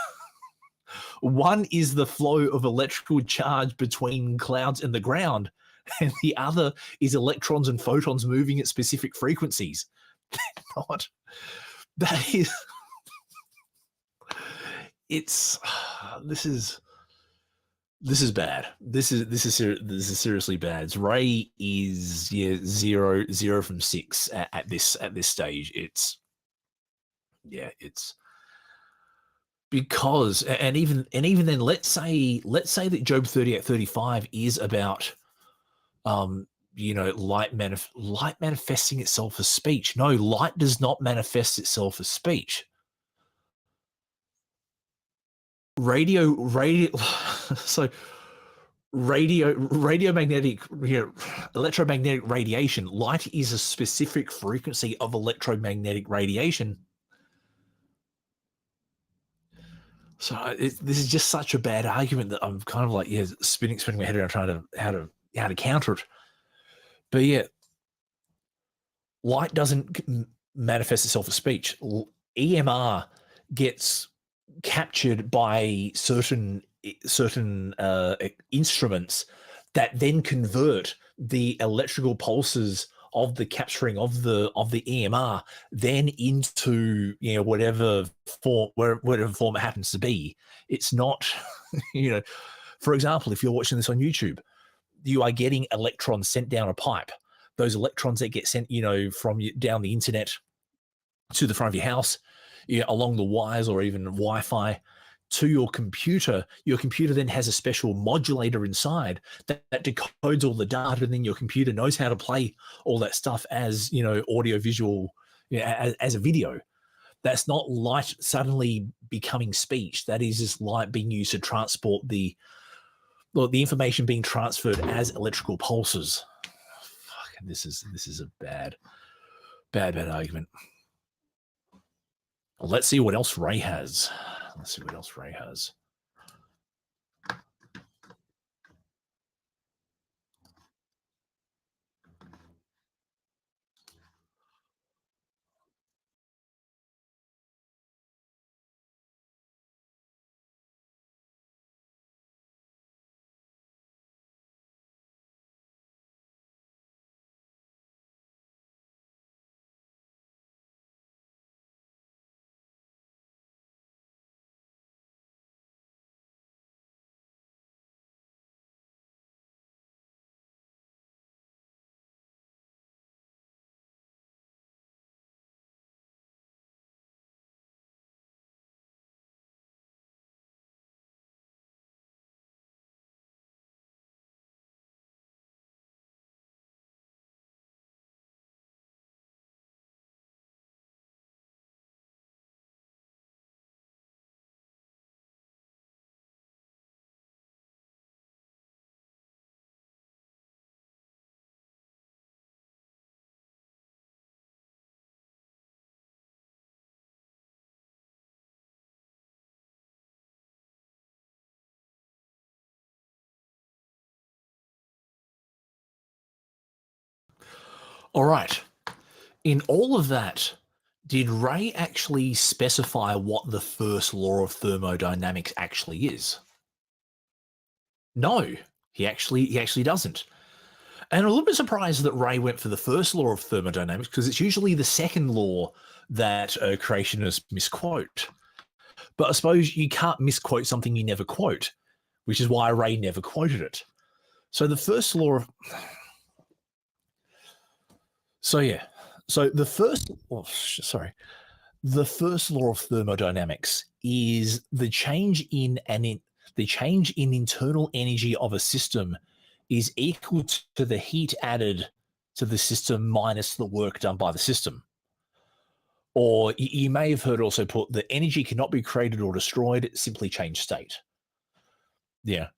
One is the flow of electrical charge between clouds and the ground, and the other is electrons and photons moving at specific frequencies. Not. That is... This is bad. This is seriously bad. Ray is 0 from 6 at this stage. It's because and even then, let's say that Job 38:35 is about light manifesting itself as speech. No, light does not manifest itself as speech. Radio so radiomagnetic, electromagnetic radiation, light is a specific frequency of electromagnetic radiation. So this is just such a bad argument that I'm kind of like, spinning my head around trying to how to counter it. But yeah, light doesn't manifest itself as speech. EMR gets captured by certain instruments that then convert the electrical pulses of the capturing of the EMR then into whatever form it happens to be. It's not for example, if you're watching this on YouTube, you are getting electrons sent down a pipe. Those electrons that get sent from down the internet to the front of your house, along the wires or even Wi-Fi to your computer then has a special modulator inside that decodes all the data, and then your computer knows how to play all that stuff as audio visual, as a video. That's not light suddenly becoming speech. That is just light being used to transport the information being transferred as electrical pulses. Fucking, this is a bad argument. Let's see what else Ray has. All right. In all of that, did Ray actually specify what the first law of thermodynamics actually is? No, he actually doesn't. And I'm a little bit surprised that Ray went for the first law of thermodynamics, because it's usually the second law that creationists misquote. But I suppose you can't misquote something you never quote, which is why Ray never quoted it. So the first law of... the first law of thermodynamics is the change in internal energy of a system is equal to the heat added to the system minus the work done by the system. Or you may have heard also put that energy cannot be created or destroyed, simply change state. Yeah.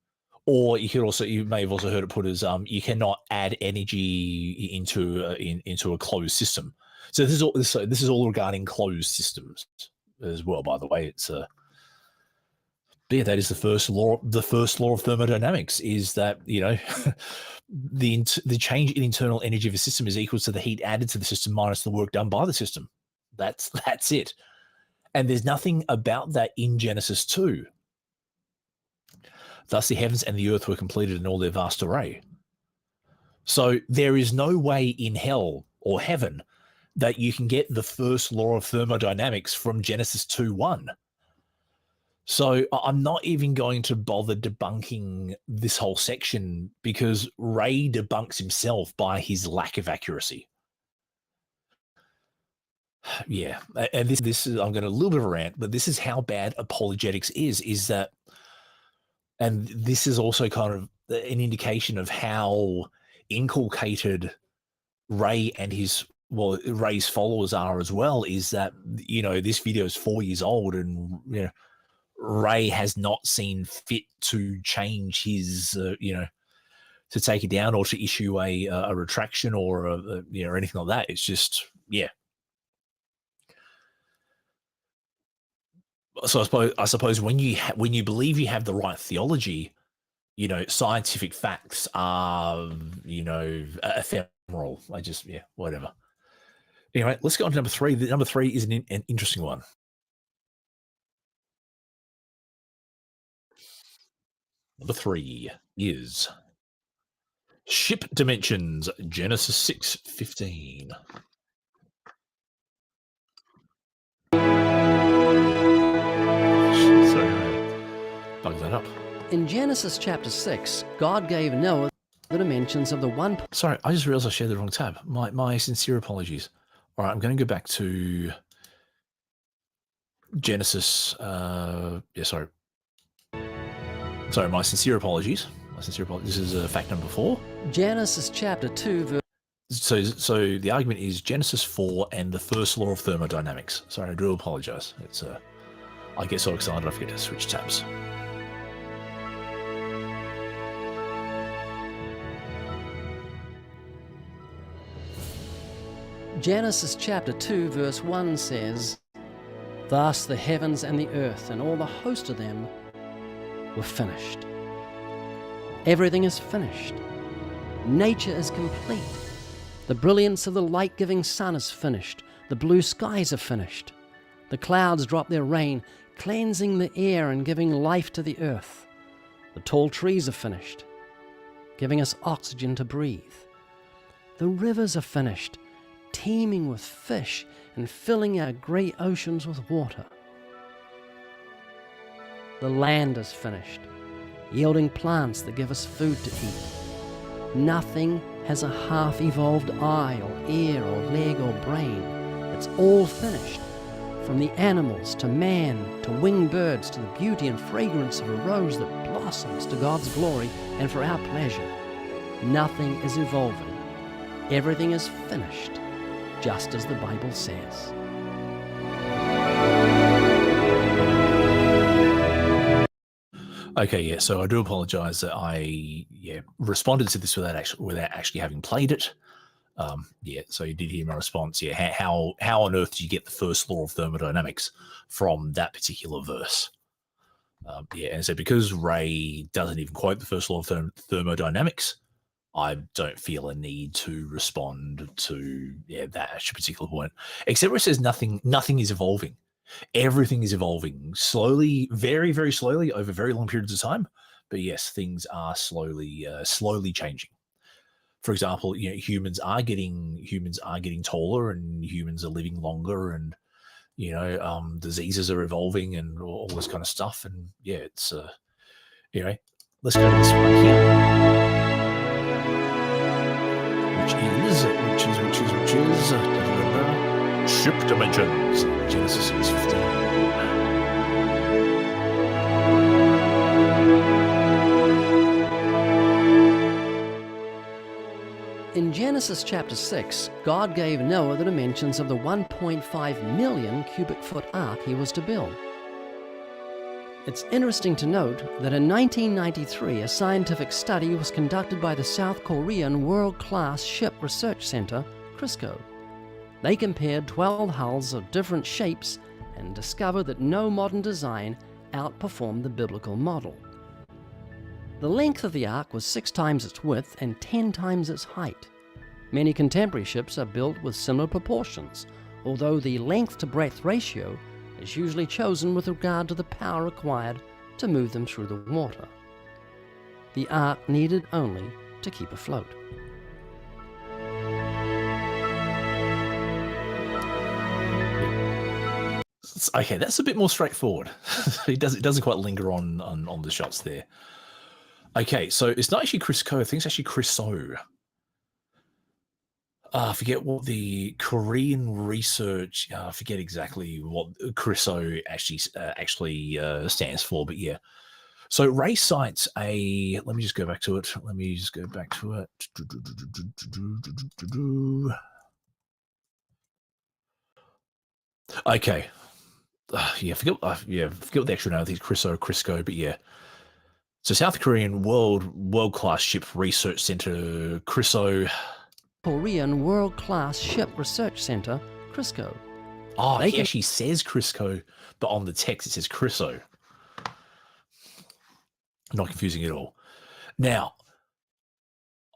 Or you may have also heard it put as you cannot add energy into a closed system. So this is all regarding closed systems as well. By the way, it's that is the first law. The first law of thermodynamics is that the change in internal energy of a system is equal to the heat added to the system minus the work done by the system. That's it. And there's nothing about that in Genesis 2. Thus the heavens and the earth were completed in all their vast array. So there is no way in hell or heaven that you can get the first law of thermodynamics from Genesis 2:1. So I'm not even going to bother debunking this whole section, because Ray debunks himself by his lack of accuracy. Yeah, and this is, I'm going to a little bit of a rant, but this is how bad apologetics is that, and this is also kind of an indication of how inculcated Ray and Ray's followers are as well. Is that, this video is 4 years old, and Ray has not seen fit to change his to take it down or to issue a retraction or or anything like that. It's just, yeah. So I suppose when you believe you have the right theology, scientific facts are, ephemeral. Whatever. Anyway, let's go on to number 3. Number 3 is an interesting one. Number 3 is ship dimensions, Genesis 6:15. Sorry, bug that up. In Genesis chapter 6, God gave Noah the dimensions of the one. Sorry, I just realized I shared the wrong tab. My sincere apologies. All right, I'm going to go back to Genesis. Sorry, my sincere apologies. This is fact number 4. Genesis chapter 2, verse. So the argument is Genesis 4 and the first law of thermodynamics. Sorry, I do apologize. It's I get so excited I forget to switch tabs. Genesis chapter 2 verse 1 says, "Thus the heavens and the earth and all the host of them were finished." Everything is finished. Nature is complete. The brilliance of the light-giving sun is finished. The blue skies are finished. The clouds drop their rain, cleansing the air and giving life to the earth. The tall trees are finished, giving us oxygen to breathe. The rivers are finished, teeming with fish and filling our great oceans with water. The land is finished, yielding plants that give us food to eat. Nothing has a half-evolved eye or ear or leg or brain. It's all finished, from the animals to man to winged birds to the beauty and fragrance of a rose that blossoms to God's glory and for our pleasure. Nothing is evolving. Everything is finished, just as the Bible says. Okay, yeah. So I do apologize that I responded to this without actually having played it. So you did hear my response. Yeah, how on earth do you get the first law of thermodynamics from that particular verse? And so because Ray doesn't even quote the first law of thermodynamics, I don't feel a need to respond to that particular point, except where it says nothing is evolving. Everything is evolving slowly, very, very slowly over very long periods of time. But yes, things are slowly changing. For example, humans are getting taller, and humans are living longer, and diseases are evolving, and all this kind of stuff. And it's anyway. Let's go to this one here, which is ship dimensions, Genesis 6:15. In Genesis chapter 6, God gave Noah the dimensions of the 1.5 million cubic foot ark he was to build. It's interesting to note that in 1993, a scientific study was conducted by the South Korean world-class ship research center, CRISCO. They compared 12 hulls of different shapes and discovered that no modern design outperformed the biblical model. The length of the ark was 6 times its width and 10 times its height. Many contemporary ships are built with similar proportions, although the length to breadth ratio is usually chosen with regard to the power required to move them through the water. The ark needed only to keep afloat. Okay, that's a bit more straightforward. It doesn't quite linger on the shots there. Okay, so it's not actually Chris Co. I think it's actually Chris So. I forget what the Korean research. I forget exactly what CRISO actually stands for, but yeah. So Ray cites a. Let me just go back to it. Okay. Forget what the actual name. I think it's CRISO, but yeah. So South Korean world-class ship research center, CRISO. Korean World Class Ship Research Center, CRISCO. Oh, he actually says CRISCO, but on the text it says CRISO. Not confusing at all. Now,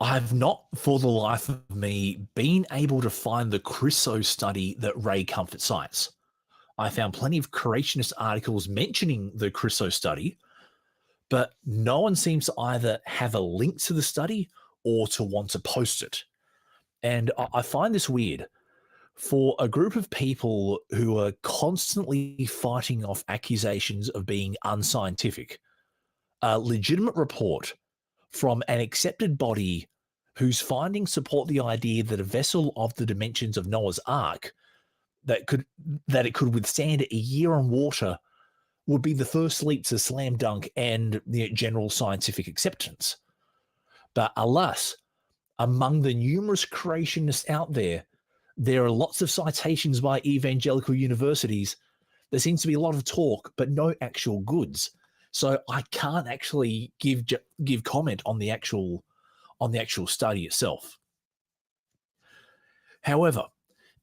I have not, for the life of me, been able to find the CRISO study that Ray Comfort cites. I found plenty of creationist articles mentioning the CRISO study, but no one seems to either have a link to the study or to want to post it. And I find this weird. For a group of people who are constantly fighting off accusations of being unscientific, a legitimate report from an accepted body whose findings support the idea that a vessel of the dimensions of Noah's Ark that it could withstand a year on water would be the first leap to slam dunk and the general scientific acceptance. But alas, among the numerous creationists out there are lots of citations by evangelical universities. There seems to be a lot of talk, but no actual goods. So I can't actually give comment on the actual study itself. However,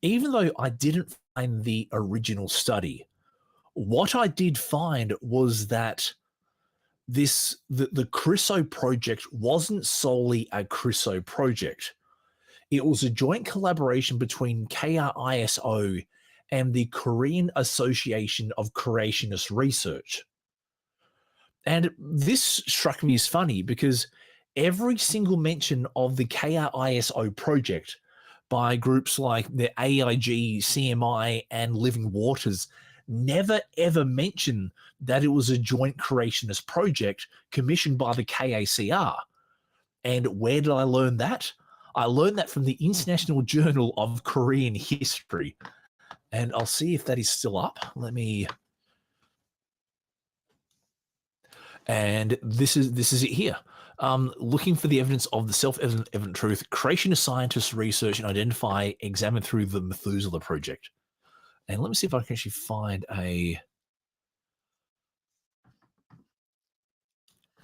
even though I didn't find the original study, what I did find was that the CRISO project wasn't solely a CRISO project. It was a joint collaboration between KRISO and the Korean Association of Creationist Research. And this struck me as funny because every single mention of the KRISO project by groups like the AIG, CMI, and Living Waters never ever mention that it was a joint creationist project commissioned by the KACR. And where did I learn that? I learned that from the International Journal of Korean History. And I'll see if that is still up. And this is it here. Looking for the evidence of the self-evident truth, creationist scientists research and identify, examine through the Methuselah project. And let me see if I can actually find a...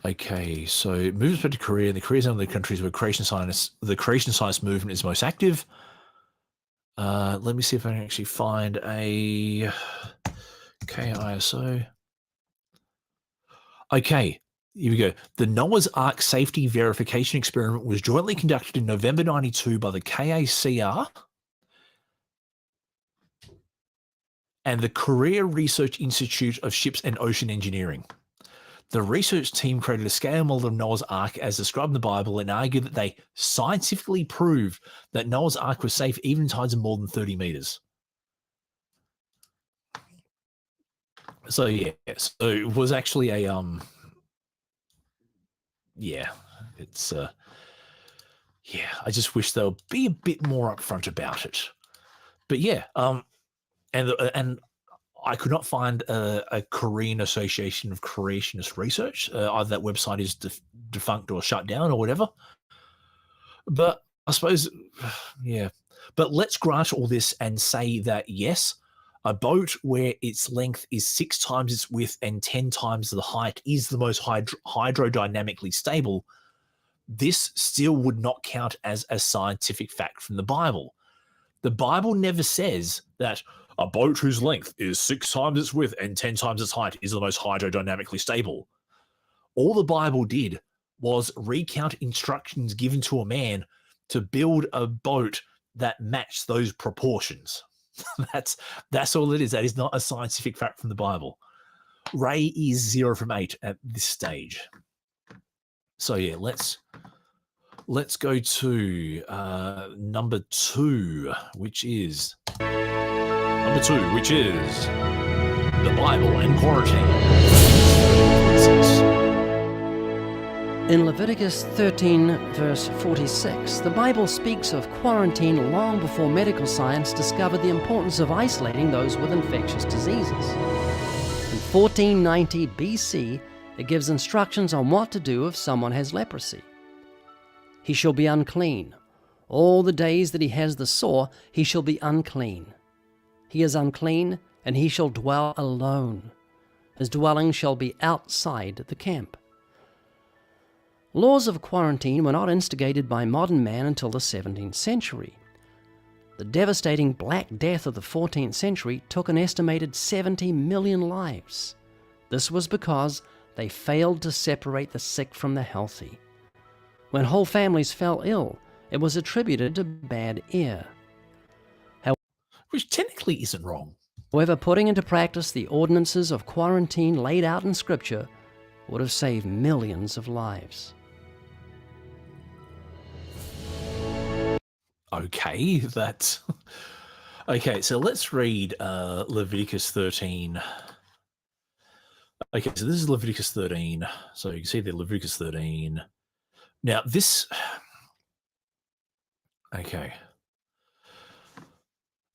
Okay, so movements back to Korea, and the Korea is one of the countries where the creation science movement is most active. Let me see if I can actually find a KISO. Okay, here we go. The Noah's Ark safety verification experiment was jointly conducted in November 92 by the KACR and the Korea Research Institute of Ships and Ocean Engineering. The research team created a scale model of Noah's Ark as described in the Bible and argued that they scientifically proved that Noah's Ark was safe even in tides of more than 30 meters. So yeah, so it was actually a I just wish they'll be a bit more upfront about it. But yeah, and I could not find a Korean Association of Creationist Research. Either that website is defunct or shut down or whatever. But I suppose, yeah. But let's grant all this and say that, yes, a boat where its length is 6 times its width and 10 times the height is the most hydrodynamically stable. This still would not count as a scientific fact from the Bible. The Bible never says that a boat whose length is 6 times its width and 10 times its height is the most hydrodynamically stable. All the Bible did was recount instructions given to a man to build a boat that matched those proportions. That's all it is. That is not a scientific fact from the Bible. Ray is 0 from 8 at this stage. So yeah, let's go to number 2, which is the Bible and quarantine. In Leviticus 13, verse 46, the Bible speaks of quarantine long before medical science discovered the importance of isolating those with infectious diseases. In 1490 BC, it gives instructions on what to do if someone has leprosy. He shall be unclean. All the days that he has the sore, he shall be unclean. He is unclean, and he shall dwell alone. His dwelling shall be outside the camp. Laws of quarantine were not instigated by modern man until the 17th century. The devastating Black Death of the 14th century took an estimated 70 million lives. This was because they failed to separate the sick from the healthy. When whole families fell ill, it was attributed to bad air. Which technically isn't wrong. However, putting into practice the ordinances of quarantine laid out in Scripture would have saved millions of lives. Okay, that's... Okay, so let's read Leviticus 13. Okay, so this is Leviticus 13. So you can see there, Leviticus 13. Now, this... Okay.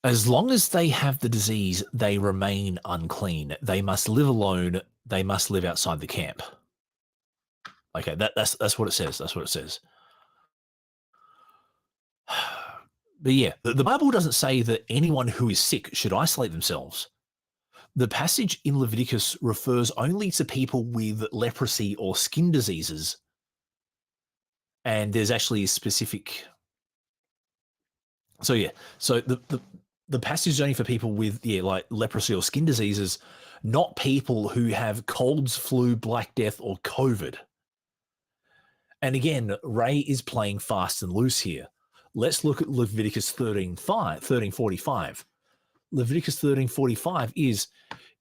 As long as they have the disease, they remain unclean. They must live alone. They must live outside the camp. Okay, that's what it says. That's what it says. But yeah, the Bible doesn't say that anyone who is sick should isolate themselves. The passage in Leviticus refers only to people with leprosy or skin diseases. And there's actually a specific... So yeah, so the passage is only for people with, like leprosy or skin diseases, not people who have colds, flu, Black Death, or COVID. And again, Ray is playing fast and loose here. Let's look at Leviticus 13:45. Leviticus 13:45 is,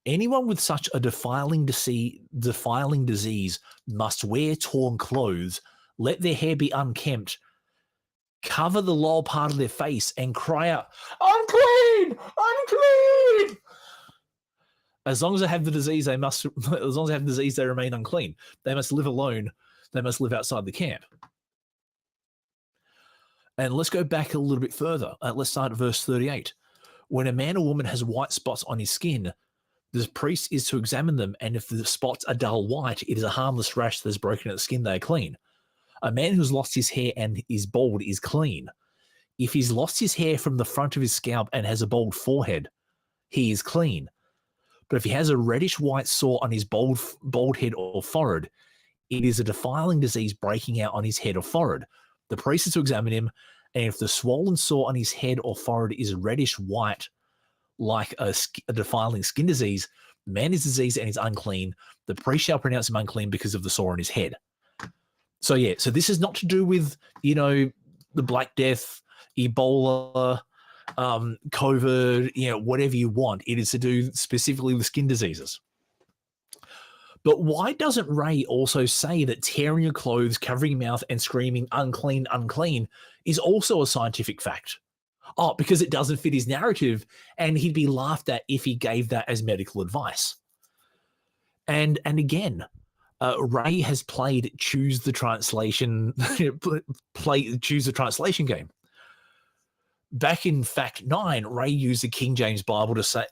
anyone with such a defiling disease must wear torn clothes, let their hair be unkempt, cover the lower part of their face, and cry out, "Unclean! Unclean!" As long as they have the disease, they must. As long as they have the disease, they remain unclean. They must live alone. They must live outside the camp. And let's go back a little bit further. Let's start at verse 38. When a man or woman has white spots on his skin, the priest is to examine them, and if the spots are dull white, it is a harmless rash that is broken at the skin, they are clean. A man who's lost his hair and is bald is clean. If he's lost his hair from the front of his scalp and has a bald forehead, he is clean. But if he has a reddish-white sore on his bald head or forehead, it is a defiling disease breaking out on his head or forehead. The priest is to examine him, and if the swollen sore on his head or forehead is reddish-white, like a defiling skin disease, the man is diseased and is unclean. The priest shall pronounce him unclean because of the sore on his head. So yeah, so this is not to do with, the Black Death, Ebola, COVID, whatever you want. It is to do specifically with skin diseases. But why doesn't Ray also say that tearing your clothes, covering your mouth, and screaming "unclean, unclean" is also a scientific fact? Oh, because it doesn't fit his narrative, and he'd be laughed at if he gave that as medical advice. And again, Ray has played choose the translation game. Back in Fact 9, Ray used the King James Bible to say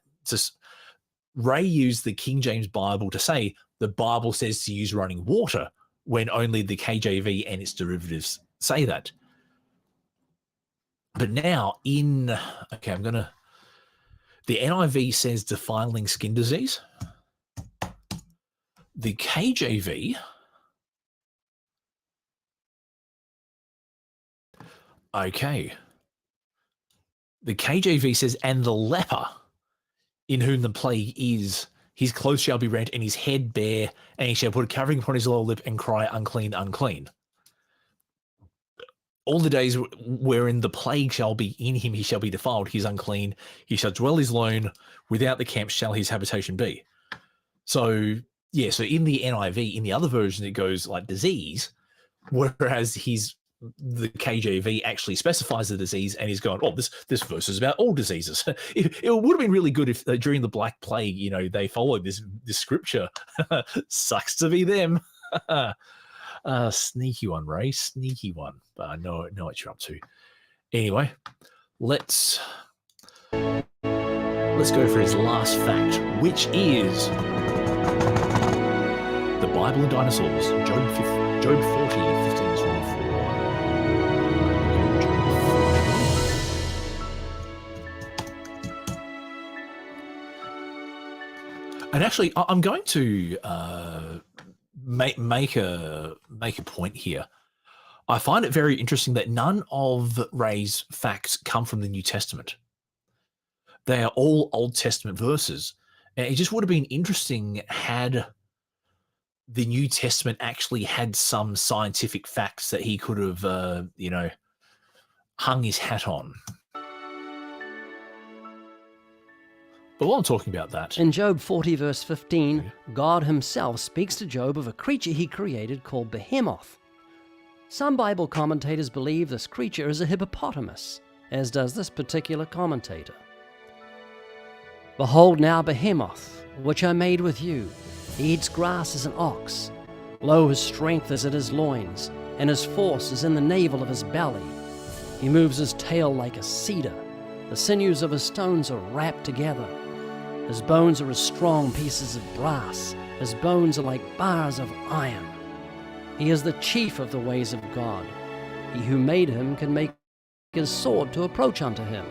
the Bible says to use running water when only the KJV and its derivatives say that. But now the NIV says defiling skin disease. The KJV, the KJV says, and the leper in whom the plague is, his clothes shall be rent and his head bare, and he shall put a covering upon his lower lip and cry, "Unclean, unclean." All the days wherein the plague shall be in him, he shall be defiled, he is unclean, he shall dwell his lone, without the camp shall his habitation be. So, yeah, so in the NIV, in the other version, it goes like disease, whereas the KJV actually specifies the disease, and he's going, this verse is about all diseases. It would have been really good if during the Black Plague, they followed this scripture. Sucks to be them. Sneaky one, Ray. Sneaky one. But I know what you're up to. Anyway, let's go for his last fact, which is the Bible and dinosaurs. Job 40, 15 to 24. And actually, I'm going to make a point here. I find it very interesting that none of Ray's facts come from the New Testament. They are all Old Testament verses. And it just would have been interesting had the New Testament actually had some scientific facts that he could have, hung his hat on. But while I'm talking about that... In Job 40, verse 15, God himself speaks to Job of a creature he created called Behemoth. Some Bible commentators believe this creature is a hippopotamus, as does this particular commentator. Behold now Behemoth, which I made with you. He eats grass as an ox. Lo, his strength is at his loins, and his force is in the navel of his belly. He moves his tail like a cedar. The sinews of his stones are wrapped together. His bones are as strong pieces of brass. His bones are like bars of iron. He is the chief of the ways of God. He who made him can make his sword to approach unto him.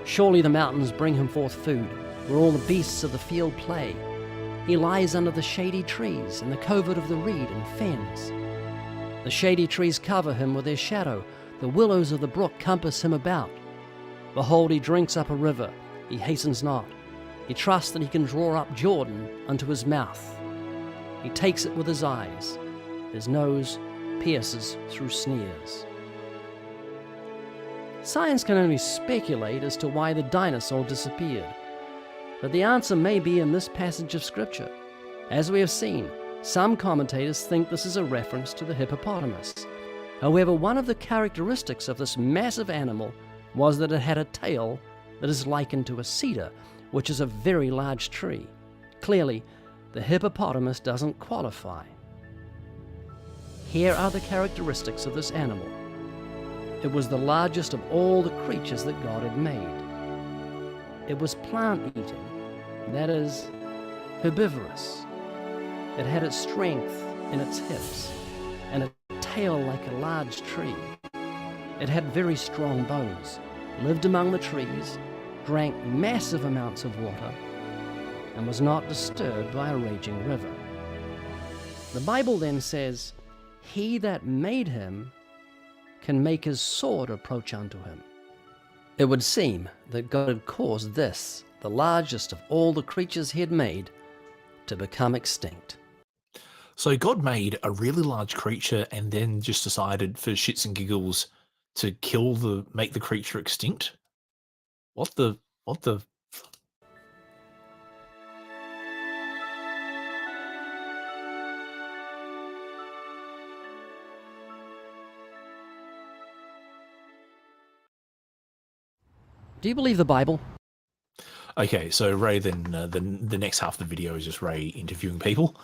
Surely the mountains bring him forth food, where all the beasts of the field play. He lies under the shady trees, in the covert of the reed and fens. The shady trees cover him with their shadow. The willows of the brook compass him about. Behold, he drinks up a river. He hastens not. He trusts that he can draw up Jordan unto his mouth. He takes it with his eyes. His nose pierces through sneers. Science can only speculate as to why the dinosaur disappeared, but the answer may be in this passage of Scripture. As we have seen, some commentators think this is a reference to the hippopotamus. However, one of the characteristics of this massive animal was that it had a tail that is likened to a cedar, which is a very large tree. Clearly, the hippopotamus doesn't qualify. Here are the characteristics of this animal. It was the largest of all the creatures that God had made. It was plant-eating, that is, herbivorous. It had its strength in its hips, and a tail like a large tree. It had very strong bones, lived among the trees, drank massive amounts of water, and was not disturbed by a raging river. The Bible then says, "He that made him can make his sword approach unto him." It would seem that God had caused this, the largest of all the creatures he had made, to become extinct. So God made a really large creature and then just decided for shits and giggles to make the creature extinct? What the Do you believe the Bible? Okay, so Ray, then the next half of the video is just Ray interviewing people.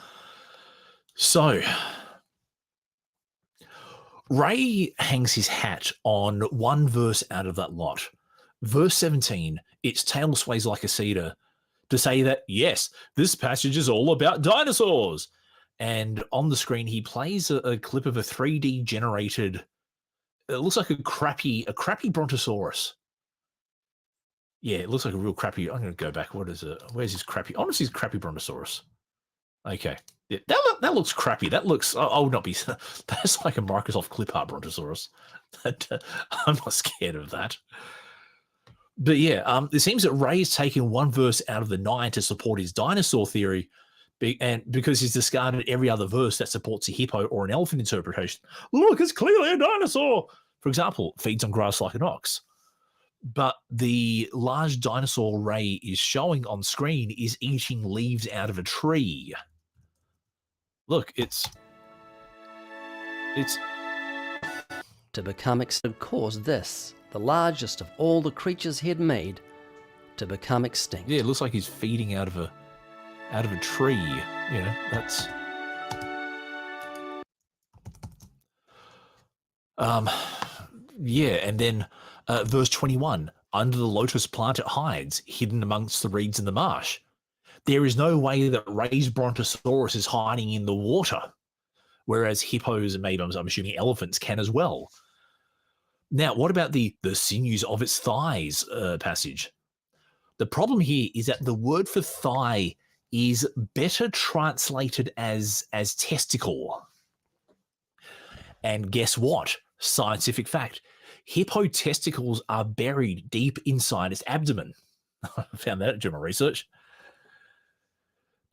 So Ray hangs his hat on one verse out of that lot. Verse 17, its tail sways like a cedar, to say that, yes, this passage is all about dinosaurs. And on the screen, he plays a clip of a 3D generated, it looks like a crappy Brontosaurus. Yeah, it looks like a real crappy. I'm going to go back. What is it? Where's his crappy? Honestly, his crappy Brontosaurus. Okay. Yeah, that looks crappy. That looks. I would not be. That's like a Microsoft clip art Brontosaurus. I'm not scared of that. But yeah, it seems that Ray has taken one verse out of the 9 to support his dinosaur theory, and because he's discarded every other verse that supports a hippo or an elephant interpretation. Look, it's clearly a dinosaur. For example, feeds on grass like an ox. But the large dinosaur Ray is showing on screen is eating leaves out of a tree. Look, it's To become extinct caused this, the largest of all the creatures he had made, to become extinct. Yeah, it looks like he's feeding out of a tree. You know, that's Um, yeah, and then verse 21, under the lotus plant it hides, hidden amongst the reeds in the marsh. There is no way that Ray's Brontosaurus is hiding in the water, whereas hippos and maybe I'm assuming elephants can as well. Now, what about the sinews of its thighs passage? The problem here is that the word for thigh is better translated as testicle. And guess what? Scientific fact. Hippo testicles are buried deep inside its abdomen. I found that during my research.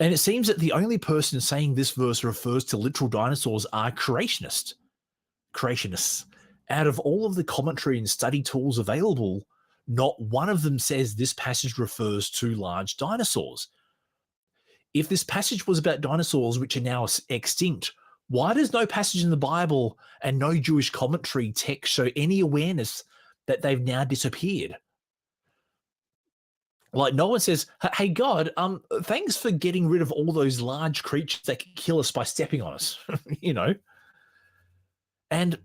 And it seems that the only person saying this verse refers to literal dinosaurs are creationists. Out of all of the commentary and study tools available, not one of them says this passage refers to large dinosaurs. If this passage was about dinosaurs which are now extinct, why does no passage in the Bible and no Jewish commentary text show any awareness that they've now disappeared? Like, no one says, hey, God, thanks for getting rid of all those large creatures that could kill us by stepping on us, you know? And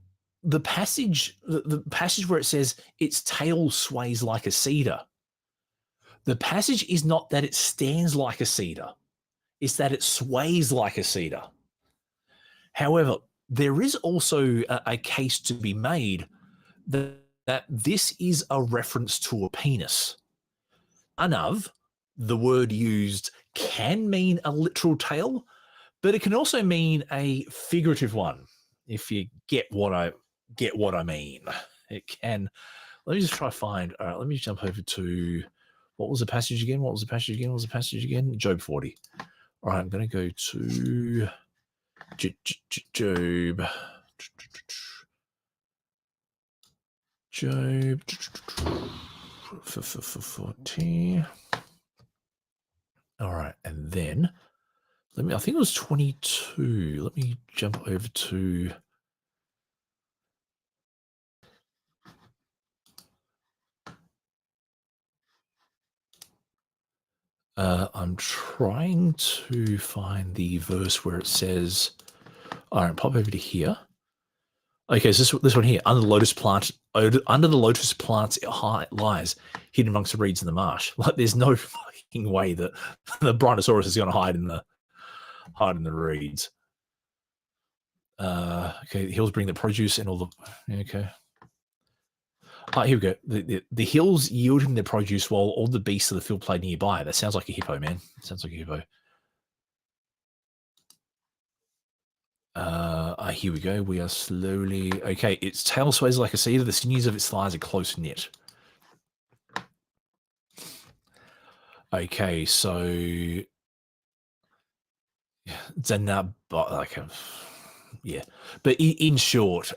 the passage where it says its tail sways like a cedar, the passage is not that it stands like a cedar, it's that it sways like a cedar. However, there is also a case to be made that this is a reference to a penis. Anav, the word used, can mean a literal tail, but it can also mean a figurative one, if you get what I mean. It can. Let me just try to find. All right, let me jump over to what was the passage again? Job 40. All right, I'm going to go to Job. Job 40. All right, and then I think it was 22. Let me jump over to I'm trying to find the verse where it says, all right, pop over to here. Okay, so this one here, under the lotus plants it lies, hidden amongst the reeds in the marsh. Like, there's no fucking way that the Brontosaurus is going to hide in the reeds. Okay, the hills bring the produce and all the. Okay. Here we go. The hills yield him their produce while all the beasts of the field play nearby. That sounds like a hippo, man. Sounds like a hippo. Here we go. We are slowly. Okay, its tail sways like a cedar. The sinews of its thighs are close knit. Okay, so yeah, but in short,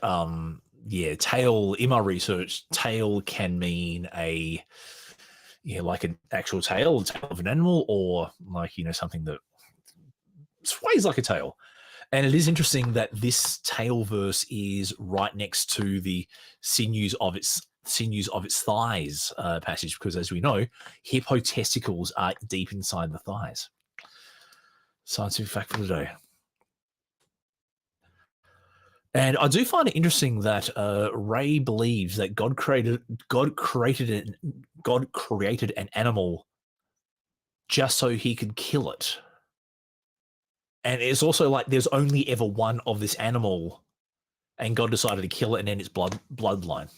tail. In my research, tail can mean like an actual tail of an animal, or like something that sways like a tail. And it is interesting that this tail verse is right next to the sinews of its thighs passage, because as we know, hippo testicles are deep inside the thighs. Scientific fact for the day. And I do find it interesting that Ray believes that God created an animal just so he could kill it. And it's also like there's only ever one of this animal, and God decided to kill it and end its bloodline.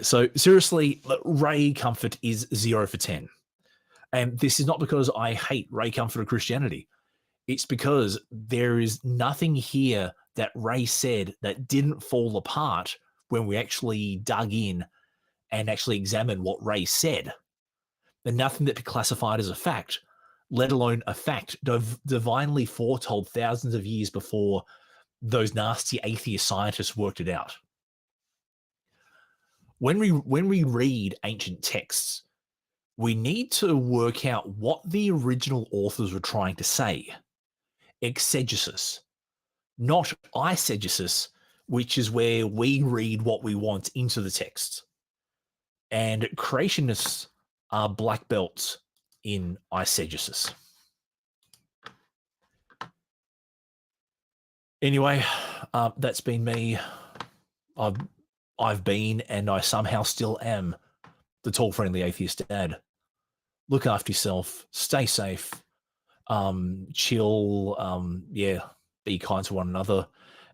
So seriously, Ray Comfort is 0 for 10. And this is not because I hate Ray Comfort or Christianity. It's because there is nothing here that Ray said that didn't fall apart when we actually dug in and actually examined what Ray said. And nothing that be classified as a fact, let alone a fact divinely foretold thousands of years before those nasty atheist scientists worked it out. When we read ancient texts, we need to work out what the original authors were trying to say. Exegesis, not eisegesis, which is where we read what we want into the text. And creationists are black belts in eisegesis. Anyway, that's been me. I've been, and I somehow still am, the tall, friendly atheist dad. Look after yourself. Stay safe. Chill. Yeah, be kind to one another,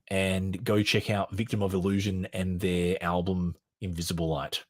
and go check out Victim of Illusion and their album Invisible Light.